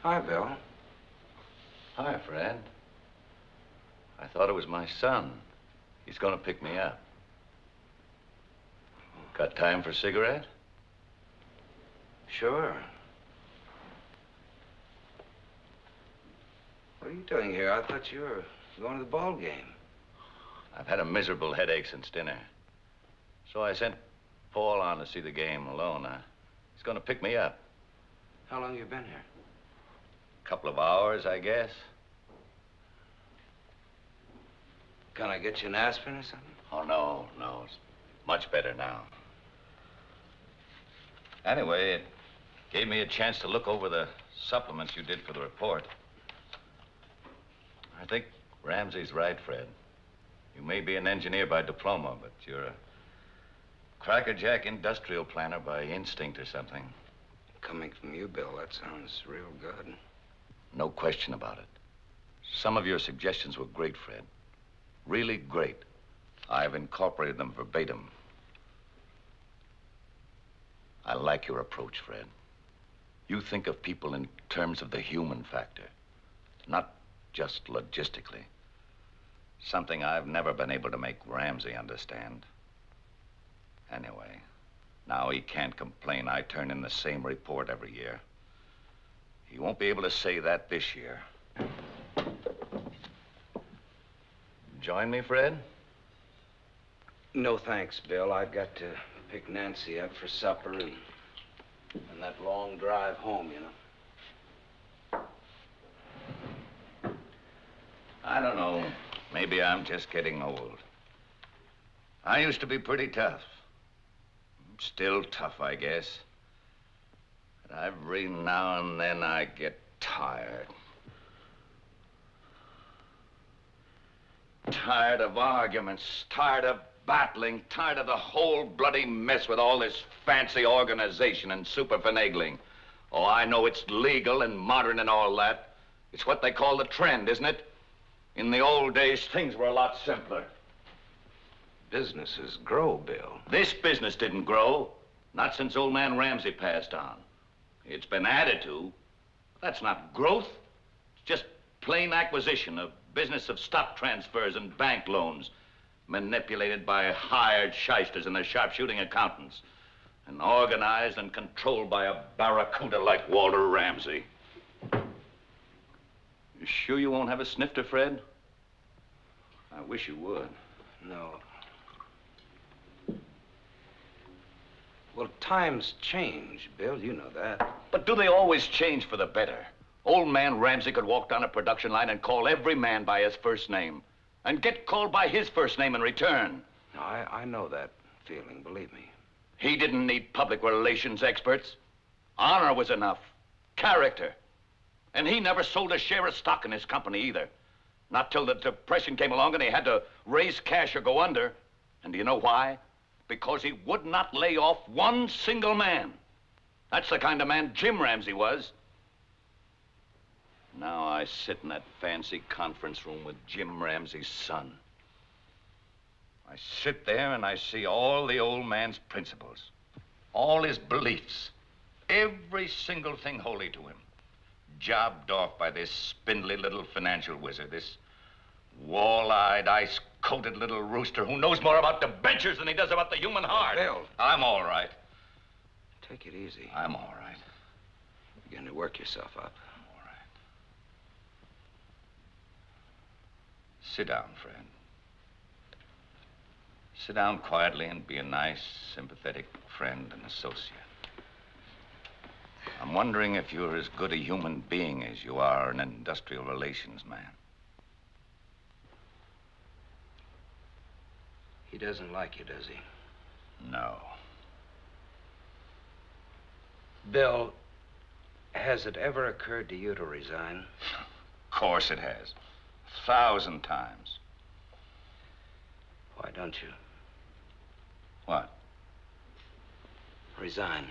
Hi, Bill. Hi, Fred. I thought it was my son. He's gonna pick me up. Got time for a cigarette? Sure. What are you doing here? I thought you were going to the ball game. I've had a miserable headache since dinner. So I sent Paul on to see the game alone. He's gonna pick me up. How long you been here? A couple of hours, I guess. Can I get you an aspirin or something? Oh, no. It's much better now. Anyway, it gave me a chance to look over the supplements you did for the report. I think Ramsey's right, Fred. You may be an engineer by diploma, but you're a crackerjack industrial planner by instinct or something. Coming from you, Bill, that sounds real good. No question about it. Some of your suggestions were great, Fred. Really great. I've incorporated them verbatim. I like your approach, Fred. You think of people in terms of the human factor, not just logistically. Something I've never been able to make Ramsey understand. Anyway, now he can't complain I turn in the same report every year. He won't be able to say that this year. Join me, Fred? No thanks, Bill. I've got to pick Nancy up for supper and that long drive home, you know. I don't know. Maybe I'm just getting old. I used to be pretty tough. Still tough, I guess. But every now and then I get tired. Tired of arguments, tired of battling, tired of the whole bloody mess with all this fancy organization and super finagling. Oh, I know it's legal and modern and all that. It's what they call the trend, isn't it? In the old days, things were a lot simpler. Businesses grow, Bill. This business didn't grow. Not since old man Ramsey passed on. It's been added to. That's not growth. It's just plain acquisition, a business of stock transfers and bank loans, manipulated by hired shysters and their sharpshooting accountants, and organized and controlled by a barracuda like Walter Ramsey. You sure you won't have a snifter, Fred? I wish you would. No. Well, times change, Bill. You know that. But do they always change for the better? Old man Ramsey could walk down a production line and call every man by his first name, and get called by his first name in return. No, I know that feeling, believe me. He didn't need public relations experts. Honor was enough. Character. And he never sold a share of stock in his company either. Not till the Depression came along and he had to raise cash or go under. And do you know why? Because he would not lay off one single man. That's the kind of man Jim Ramsey was. Now I sit in that fancy conference room with Jim Ramsey's son. I sit there and I see all the old man's principles, all his beliefs, every single thing holy to him, jobbed off by this spindly little financial wizard, this wall-eyed, ice Coated little rooster who knows more about debentures than he does about the human heart. Bill. I'm all right. Take it easy. I'm all right. You're going to work yourself up. All right. Sit down, friend. Sit down quietly and be a nice, sympathetic friend and associate. I'm wondering if you're as good a human being as you are an industrial relations man. He doesn't like you, does he? No. Bill, has it ever occurred to you to resign? Of course it has. 1,000 times. Why don't you? What? Resign.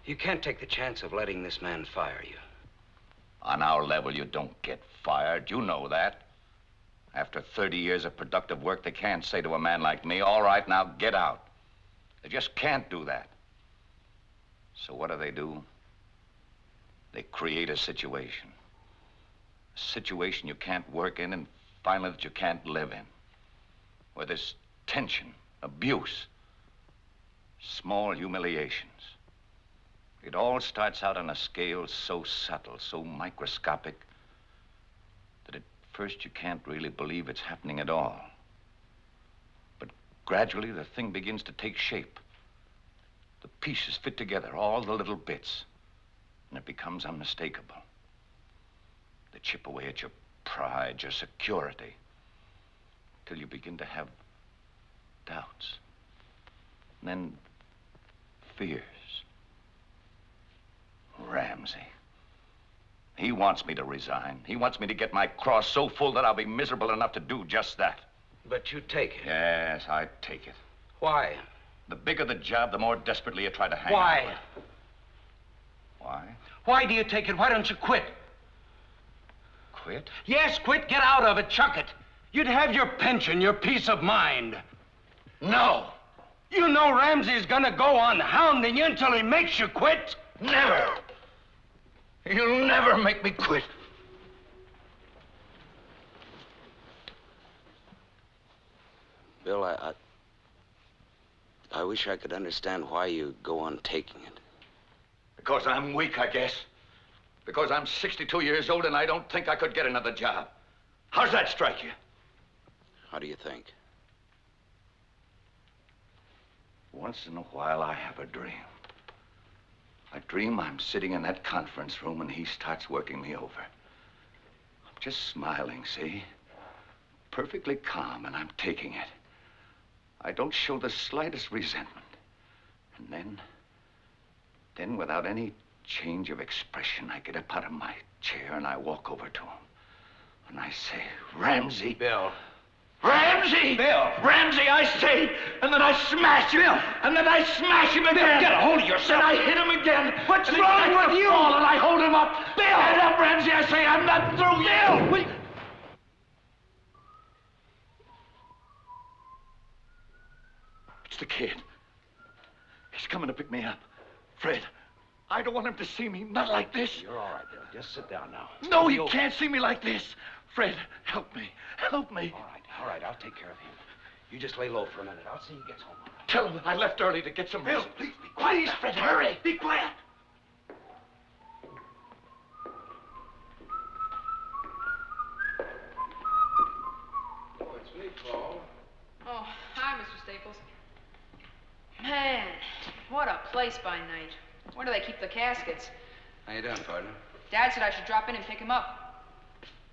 You can't take the chance of letting this man fire you. On our level, you don't get fired. You know that. After 30 years of productive work, they can't say to a man like me, all right, now get out. They just can't do that. So what do? They create a situation. A situation you can't work in and finally that you can't live in. Where there's tension, abuse, small humiliations. It all starts out on a scale so subtle, so microscopic, that at first you can't really believe it's happening at all. But gradually the thing begins to take shape. The pieces fit together, all the little bits, and it becomes unmistakable. They chip away at your pride, your security, till you begin to have doubts, and then fears. Ramsey. He wants me to resign. He wants me to get my cross so full that I'll be miserable enough to do just that. But you take it. Yes, I take it. Why? The bigger the job, the more desperately you try to hang Why? on to it. Why? Why do you take it? Why don't you quit? Quit? Yes, quit. Get out of it. Chuck it. You'd have your pension, your peace of mind. No. You know Ramsey's gonna go on hounding you until he makes you quit. Never. You'll never make me quit. Bill, I wish I could understand why you go on taking it. Because I'm weak, I guess. Because I'm 62 years old and I don't think I could get another job. How's that strike you? How do you think? Once in a while, I have a dream. I dream I'm sitting in that conference room and he starts working me over. I'm just smiling, see? Perfectly calm, and I'm taking it. I don't show the slightest resentment. And then without any change of expression, I get up out of my chair and I walk over to him. And I say, Ramsey. Bill. Ramsey! Bill! Ramsey, I say! And then I smash him! Bill! And then I smash him again! Bill, get a hold of yourself! And I hit him again! What's and wrong with you? Fall, and I hold him up! Bill! Get up, Ramsey, I say! I'm not through yet! Bill! It's the kid. He's coming to pick me up. Fred, I don't want him to see me, not like this. You're all right, Bill. Just sit down now. No, he can't see me like this. Fred, help me. Help me. All right, I'll take care of him. You just lay low for a minute. I'll see he gets home. All right. Tell him I left early to get some Bill, rest. please be quiet. Please, Fred, hurry. Be quiet. Oh, it's me, Paul. Oh, hi, Mr. Staples. Man, what a place by night. Where do they keep the caskets? How you doing, partner? Dad said I should drop in and pick him up.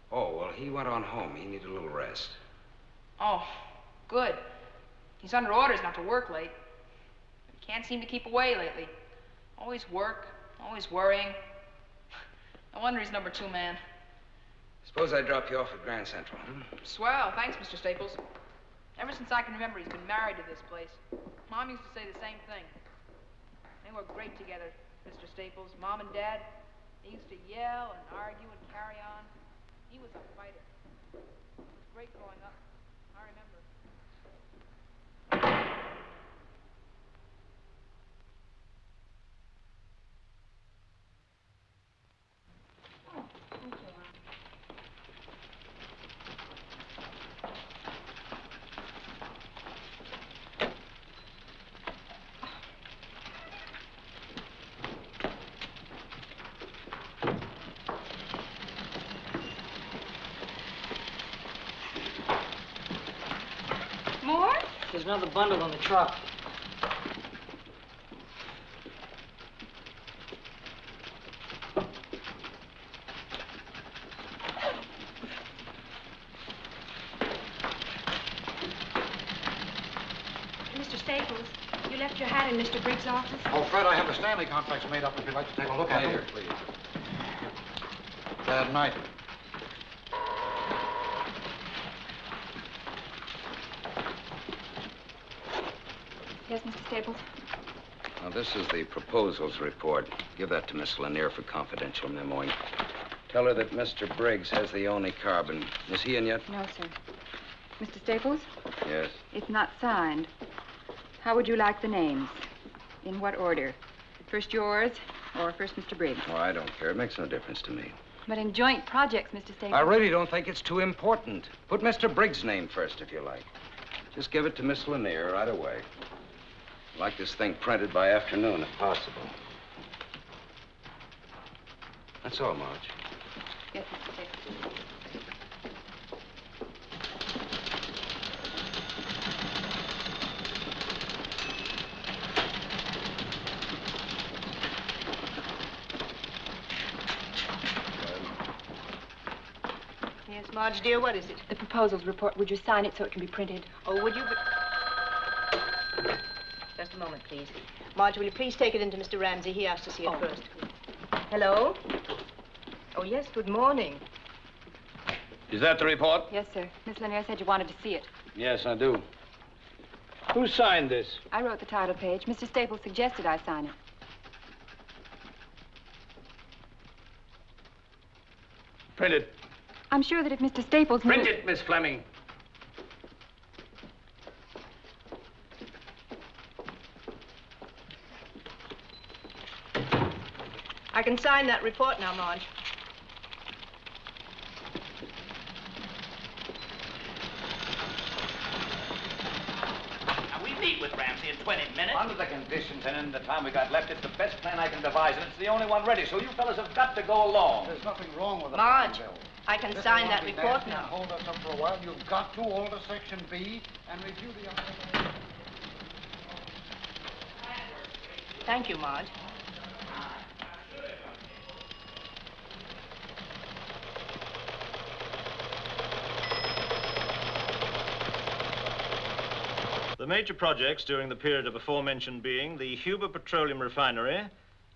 Oh, well, he went on home. He needed a little rest. Oh, good. He's under orders not to work late. He can't seem to keep away lately. Always work, always worrying. No wonder he's number 2 man. Suppose I drop you off at Grand Central, Swell, thanks, Mr. Staples. Ever since I can remember, he's been married to this place. Mom used to say the same thing. They were great together, Mr. Staples. Mom and Dad, they used to yell and argue and carry on. He was a fighter. It was great growing up. I remember. another bundle in the truck. Mr. Staples, you left your hat in Mr. Briggs' office? Oh, Fred, I have the Stanley contracts made up if you'd like to take a look at them. Later, please. Bad night. Yes, Mr. Staples? Now, this is the proposals report. Give that to Miss Lanier for confidential memoing. Tell her that Mr. Briggs has the only carbon. Is he in yet? No, sir. Mr. Staples? Yes. It's not signed. How would you like the names? In what order? First yours, or first Mr. Briggs? Oh, I don't care. It makes no difference to me. But in joint projects, Mr. Staples... I really don't think it's too important. Put Mr. Briggs' name first, if you like. Just give it to Miss Lanier right away. I'd like this thing printed by afternoon, if possible. That's all, Marge. Yes, Mr. Staples. Yes, Marge, dear, what is it? The proposals report. Would you sign it so it can be printed? Oh, would you? Just a moment, please. Marge, will you please take it into Mr. Ramsey? He asked to see it first. Hello? Oh, yes, good morning. Is that the report? Yes, sir. Miss Lanier said you wanted to see it. Yes, I do. Who signed this? I wrote the title page. Mr. Staples suggested I sign it. Print it. I'm sure that if Mr. Staples knew... Print it, Miss Fleming. I can sign that report now, Marge. Now, we meet with Ramsey in 20 minutes. Under the conditions and in the time we got left, it's the best plan I can devise, and it's the only one ready, so you fellas have got to go along. There's nothing wrong with the Marge, plan, Bill. I can This sign will that not be report nasty now. and hold us up for a while. You've got to alter Section B and review the other... Thank you, Marge. The major projects during the period of aforementioned being the Huber Petroleum Refinery,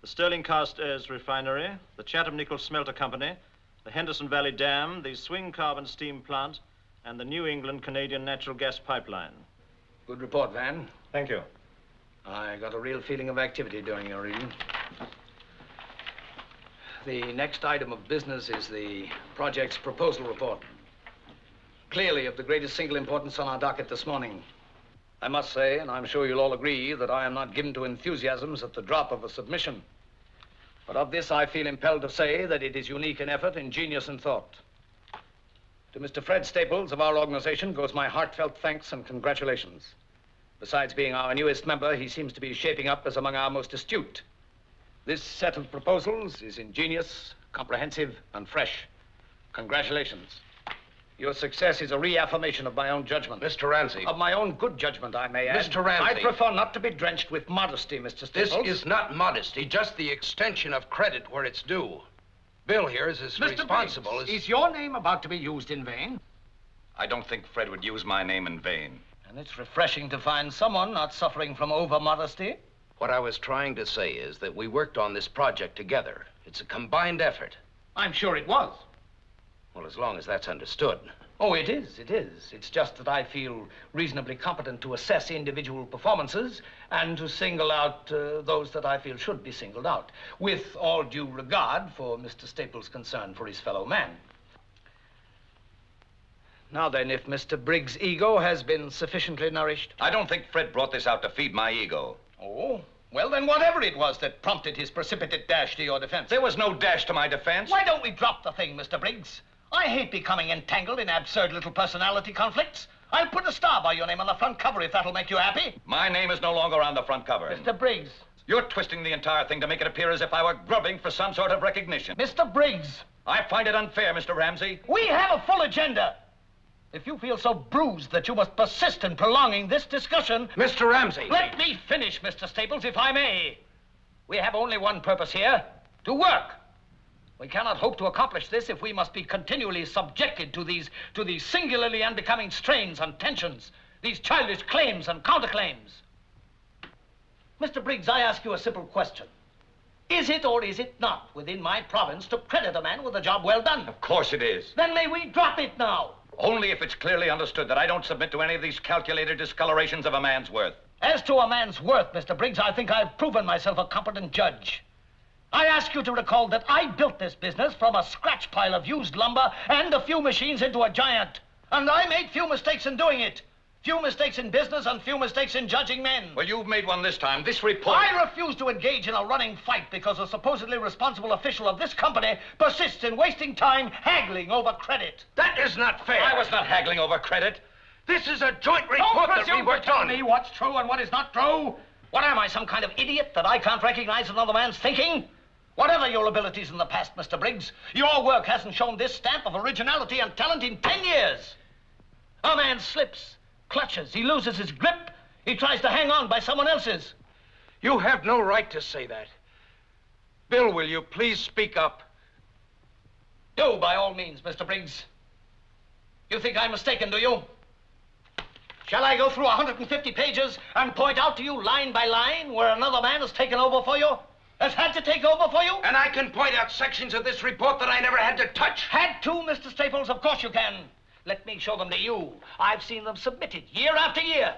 the Sterling Cast Airs Refinery, the Chatham Nickel Smelter Company, the Henderson Valley Dam, the Swing Carbon Steam Plant, and the New England Canadian Natural Gas Pipeline. Good report, Van. Thank you. I got a real feeling of activity during your reading. The next item of business is the project's proposal report. Clearly of the greatest single importance on our docket this morning. I must say, and I'm sure you'll all agree, that I am not given to enthusiasms at the drop of a submission. But of this, I feel impelled to say that it is unique in effort, ingenious in thought. To Mr. Fred Staples of our organization goes my heartfelt thanks and congratulations. Besides being our newest member, he seems to be shaping up as among our most astute. This set of proposals is ingenious, comprehensive, and fresh. Congratulations. Your success is a reaffirmation of my own judgment. Mr. Ramsey. Of my own good judgment, I may add. Mr. Ramsey. I prefer not to be drenched with modesty, Mr. Staples. This is not modesty, just the extension of credit where it's due. Bill here is as responsible as... Is your name about to be used in vain? I don't think Fred would use my name in vain. And it's refreshing to find someone not suffering from over-modesty. What I was trying to say is that we worked on this project together. It's a combined effort. I'm sure it was. Well, as long as that's understood. Oh, it is, it is. It's just that I feel reasonably competent to assess individual performances and to single out those that I feel should be singled out, with all due regard for Mr. Staples' concern for his fellow man. Now then, if Mr. Briggs' ego has been sufficiently nourished... I don't think Fred brought this out to feed my ego. Oh, well then whatever it was that prompted his precipitate dash to your defense... There was no dash to my defense. Why don't we drop the thing, Mr. Briggs? I hate becoming entangled in absurd little personality conflicts. I'll put a star by your name on the front cover if that'll make you happy. My name is no longer on the front cover. Mr. Briggs. You're twisting the entire thing to make it appear as if I were grubbing for some sort of recognition. Mr. Briggs. I find it unfair, Mr. Ramsey. We have a full agenda. If you feel so bruised that you must persist in prolonging this discussion... Mr. Ramsey! Let me finish, Mr. Staples, if I may. We have only one purpose here, to work. We cannot hope to accomplish this if we must be continually subjected to these singularly unbecoming strains and tensions, these childish claims and counterclaims. Mr. Briggs, I ask you a simple question. Is it or is it not within my province to credit a man with a job well done? Of course it is. Then may we drop it now? Only if it's clearly understood that I don't submit to any of these calculated discolorations of a man's worth. As to a man's worth, Mr. Briggs, I think I've proven myself a competent judge. I ask you to recall that I built this business from a scratch pile of used lumber and a few machines into a giant. And I made few mistakes in doing it. Few mistakes in business and few mistakes in judging men. Well, you've made one this time. This report... I refuse to engage in a running fight because a supposedly responsible official of this company persists in wasting time haggling over credit. That is not fair. I was not haggling over credit. This is a joint report that we worked on. Don't presume to tell me what's true and what is not true. What am I, some kind of idiot that I can't recognize another man's thinking? Whatever your abilities in the past, Mr. Briggs, your work hasn't shown this stamp of originality and talent in 10 years. A man slips, clutches, he loses his grip, he tries to hang on by someone else's. You have no right to say that. Bill, will you please speak up? Do, by all means, Mr. Briggs. You think I'm mistaken, do you? Shall I go through 150 pages and point out to you line by line where another man has taken over for you? Has had to take over for you? And I can point out sections of this report that I never had to touch. Had to, Mr. Staples? Of course you can. Let me show them to you. I've seen them submitted year after year.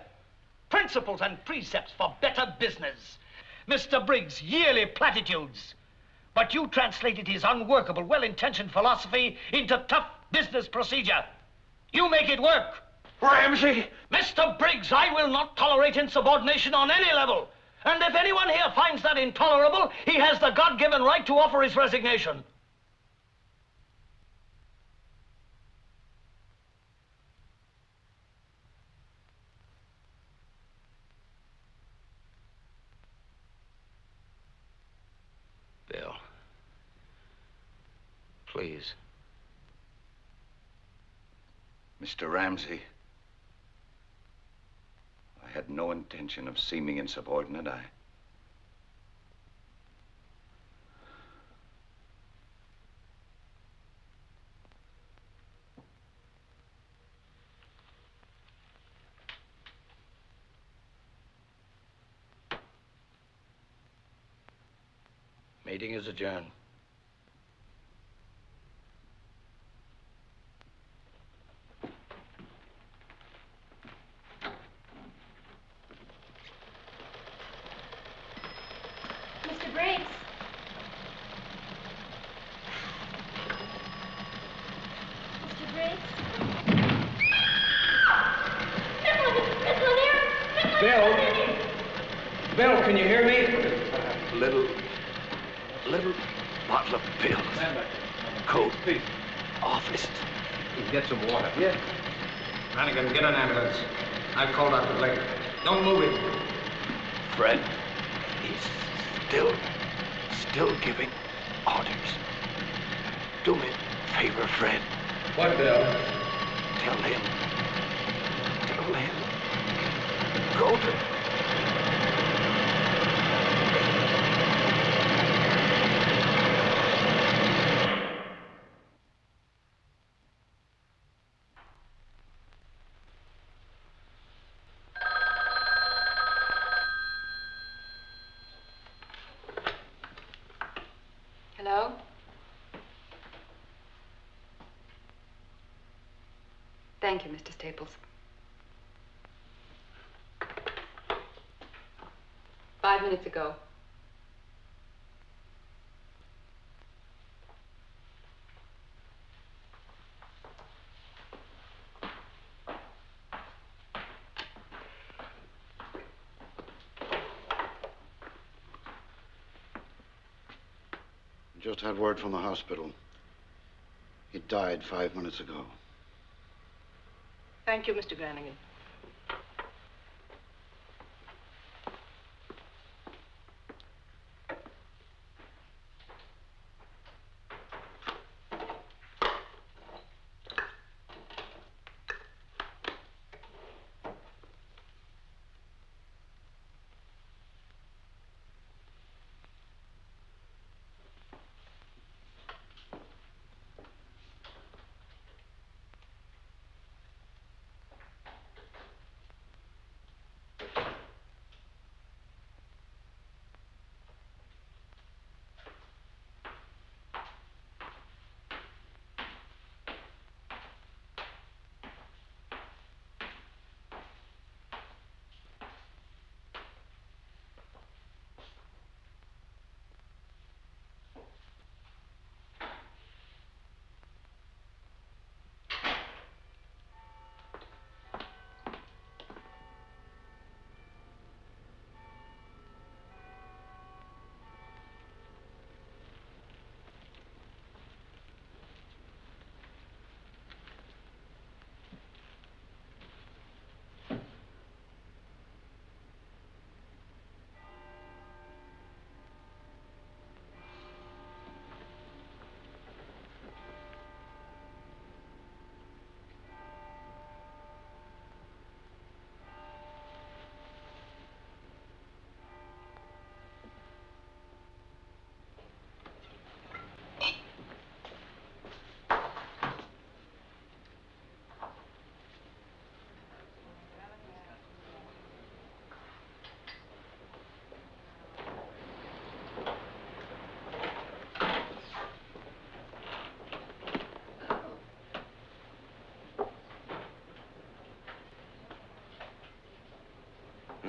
Principles and precepts for better business. Mr. Briggs' yearly platitudes. But you translated his unworkable, well-intentioned philosophy into tough business procedure. You make it work. Ramsey! Mr. Briggs, I will not tolerate insubordination on any level. And if anyone here finds that intolerable, he has the God-given right to offer his resignation. Bill, please. Mr. Ramsey, I had no intention of seeming insubordinate. Meeting is adjourned. Mr. Briggs. Mr. Briggs. Bill, can you hear me? Little bottle of pills. Coat. Office. Get some water. Yeah. Brannigan, get an ambulance. I've called out the Begley. Don't move it. Fred, he's still giving orders. Do me a favor, Fred. What, Bill? Tell him. Go to... Hello? Thank you, Mr. Staples. 5 minutes ago. Just had word from the hospital. He died 5 minutes ago. Thank you, Mr. Brannigan.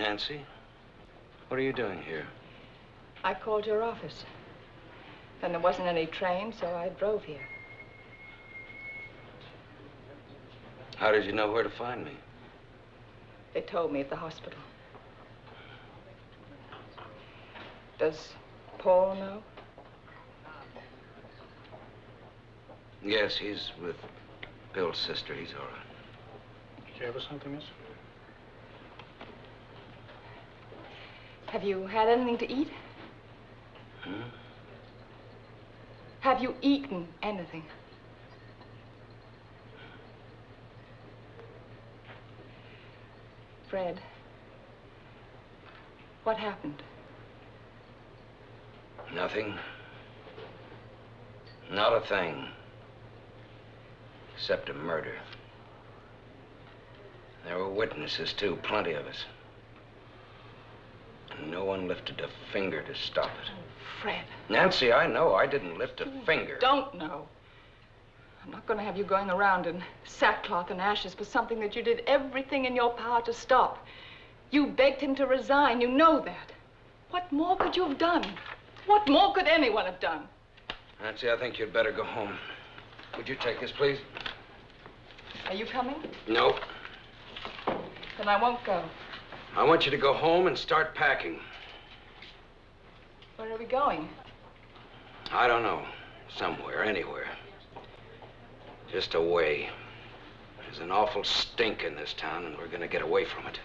Nancy, what are you doing here? I called your office. Then there wasn't any train, so I drove here. How did you know where to find me? They told me at the hospital. Does Paul know? Yes, he's with Bill's sister. He's all right. Did you have something, miss? Have you had anything to eat? Hmm? Have you eaten anything? Fred, what happened? Nothing. Not a thing. Except a murder. There were witnesses, too, plenty of us. And no one lifted a finger to stop it. Fred. Nancy, I know I didn't lift a finger. Don't know. I'm not going to have you going around in sackcloth and ashes for something that you did everything in your power to stop. You begged him to resign. You know that. What more could you have done? What more could anyone have done? Nancy, I think you'd better go home. Would you take this, please? Are you coming? No. Then I won't go. I want you to go home and start packing. Where are we going? I don't know. Somewhere, anywhere. Just away. There's an awful stink in this town, and we're gonna get away from it.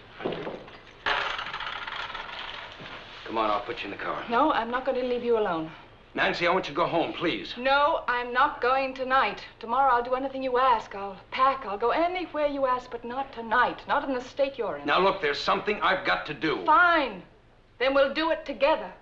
Come on, I'll put you in the car. No, I'm not going to leave you alone. Nancy, I want you to go home, please. No, I'm not going tonight. Tomorrow I'll do anything you ask. I'll pack. I'll go anywhere you ask, but not tonight. Not in the state you're in. Now, look, there's something I've got to do. Fine. Then we'll do it together.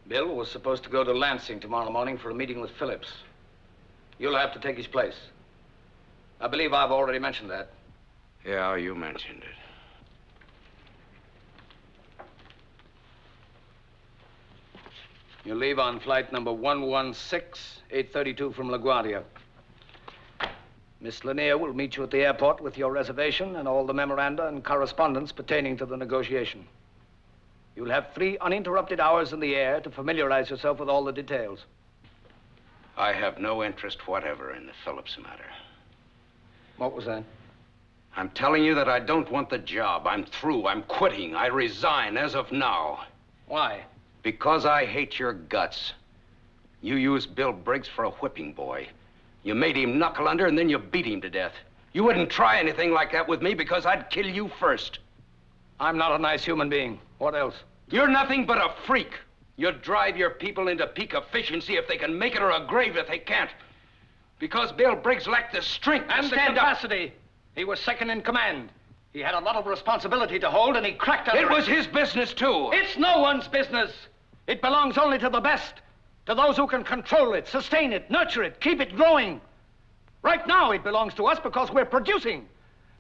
Bill was supposed to go to Lansing tomorrow morning for a meeting with Phillips. You'll have to take his place. I believe I've already mentioned that. Yeah, you mentioned it. You leave on flight number 116, 832 from LaGuardia. Miss Lanier will meet you at the airport with your reservation and all the memoranda and correspondence pertaining to the negotiation. You'll have 3 uninterrupted hours in the air to familiarize yourself with all the details. I have no interest whatever in the Phillips matter. What was that? I'm telling you that I don't want the job. I'm through. I'm quitting. I resign as of now. Why? Because I hate your guts. You used Bill Briggs for a whipping boy. You made him knuckle under and then you beat him to death. You wouldn't try anything like that with me because I'd kill you first. I'm not a nice human being. What else? You're nothing but a freak. You drive your people into peak efficiency if they can make it or a grave if they can't. Because Bill Briggs lacked the strength and to the stand up. capacity. He was second in command. He had a lot of responsibility to hold, and he cracked under it. It was his business, too. It's no one's business. It belongs only to the best, to those who can control it, sustain it, nurture it, keep it growing. Right now, it belongs to us because we're producing.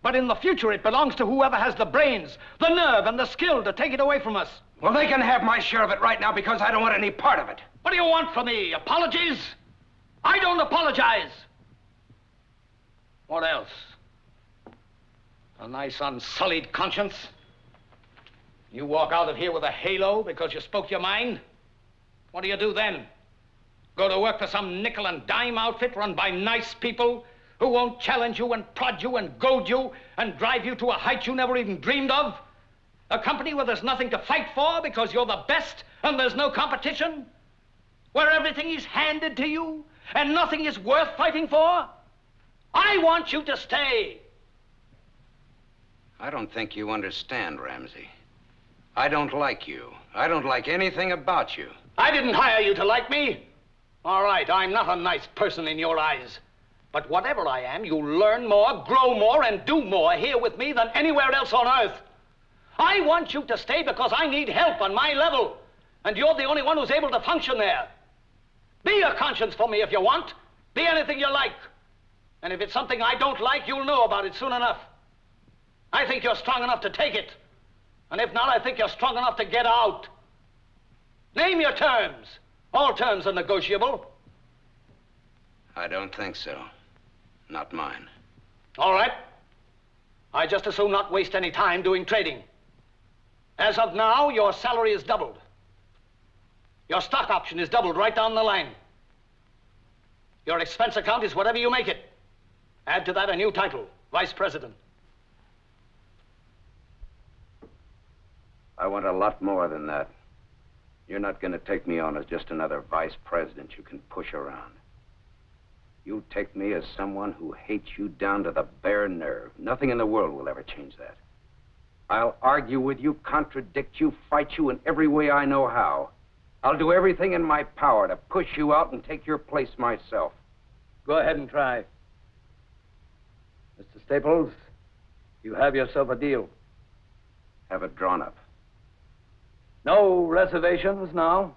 But in the future, it belongs to whoever has the brains, the nerve, and the skill to take it away from us. Well, they can have my share of it right now because I don't want any part of it. What do you want from me? Apologies? I don't apologize. What else? A nice unsullied conscience? You walk out of here with a halo because you spoke your mind? What do you do then? Go to work for some nickel and dime outfit run by nice people who won't challenge you and prod you and goad you and drive you to a height you never even dreamed of? A company where there's nothing to fight for because you're the best and there's no competition? Where everything is handed to you and nothing is worth fighting for? I want you to stay. I don't think you understand, Ramsey. I don't like you. I don't like anything about you. I didn't hire you to like me. All right, I'm not a nice person in your eyes. But whatever I am, you learn more, grow more, and do more here with me than anywhere else on earth. I want you to stay because I need help on my level. And you're the only one who's able to function there. Be a conscience for me if you want. Be anything you like. And if it's something I don't like, you'll know about it soon enough. I think you're strong enough to take it. And if not, I think you're strong enough to get out. Name your terms. All terms are negotiable. I don't think so. Not mine. All right. I just as soon not waste any time doing trading. As of now, your salary is doubled. Your stock option is doubled right down the line. Your expense account is whatever you make it. Add to that a new title, Vice President. I want a lot more than that. You're not going to take me on as just another vice president you can push around. You take me as someone who hates you down to the bare nerve. Nothing in the world will ever change that. I'll argue with you, contradict you, fight you in every way I know how. I'll do everything in my power to push you out and take your place myself. Go ahead and try. Mr. Staples, you have yourself a deal. Have it drawn up. No reservations now?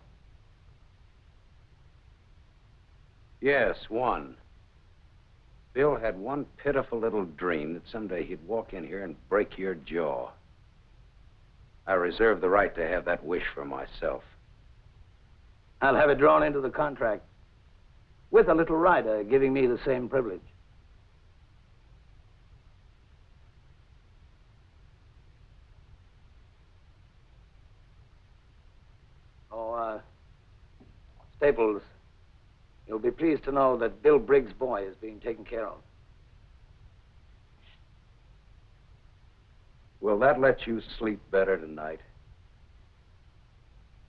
Yes, one. Bill had one pitiful little dream that someday he'd walk in here and break your jaw. I reserve the right to have that wish for myself. I'll have it drawn into the contract, with a little rider giving me the same privilege. Staples, you'll be pleased to know that Bill Briggs' boy is being taken care of. Will that let you sleep better tonight?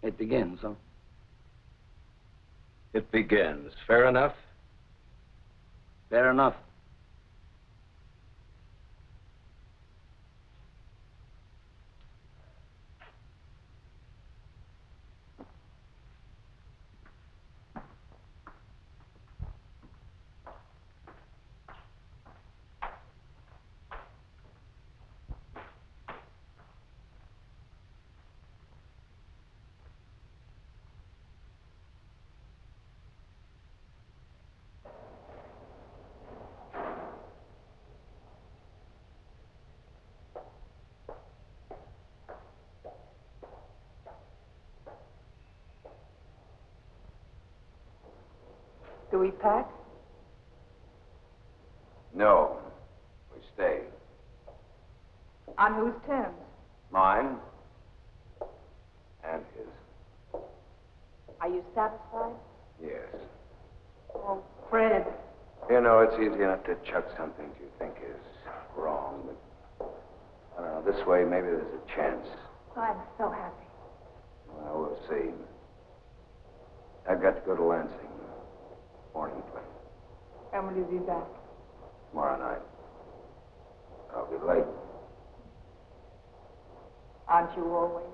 It begins, huh? It begins. Fair enough? Fair enough. Do we pack? No. We stay. On whose terms? Mine and his. Are you satisfied? Yes. Oh, Fred. You know, it's easy enough to chuck some things you think is wrong, but I don't know, this way maybe there's a chance. I'm so happy. Well, we'll see. I've got to go to Lansing. Morning plane. When will you be back? Tomorrow night. I'll be late. Aren't you always?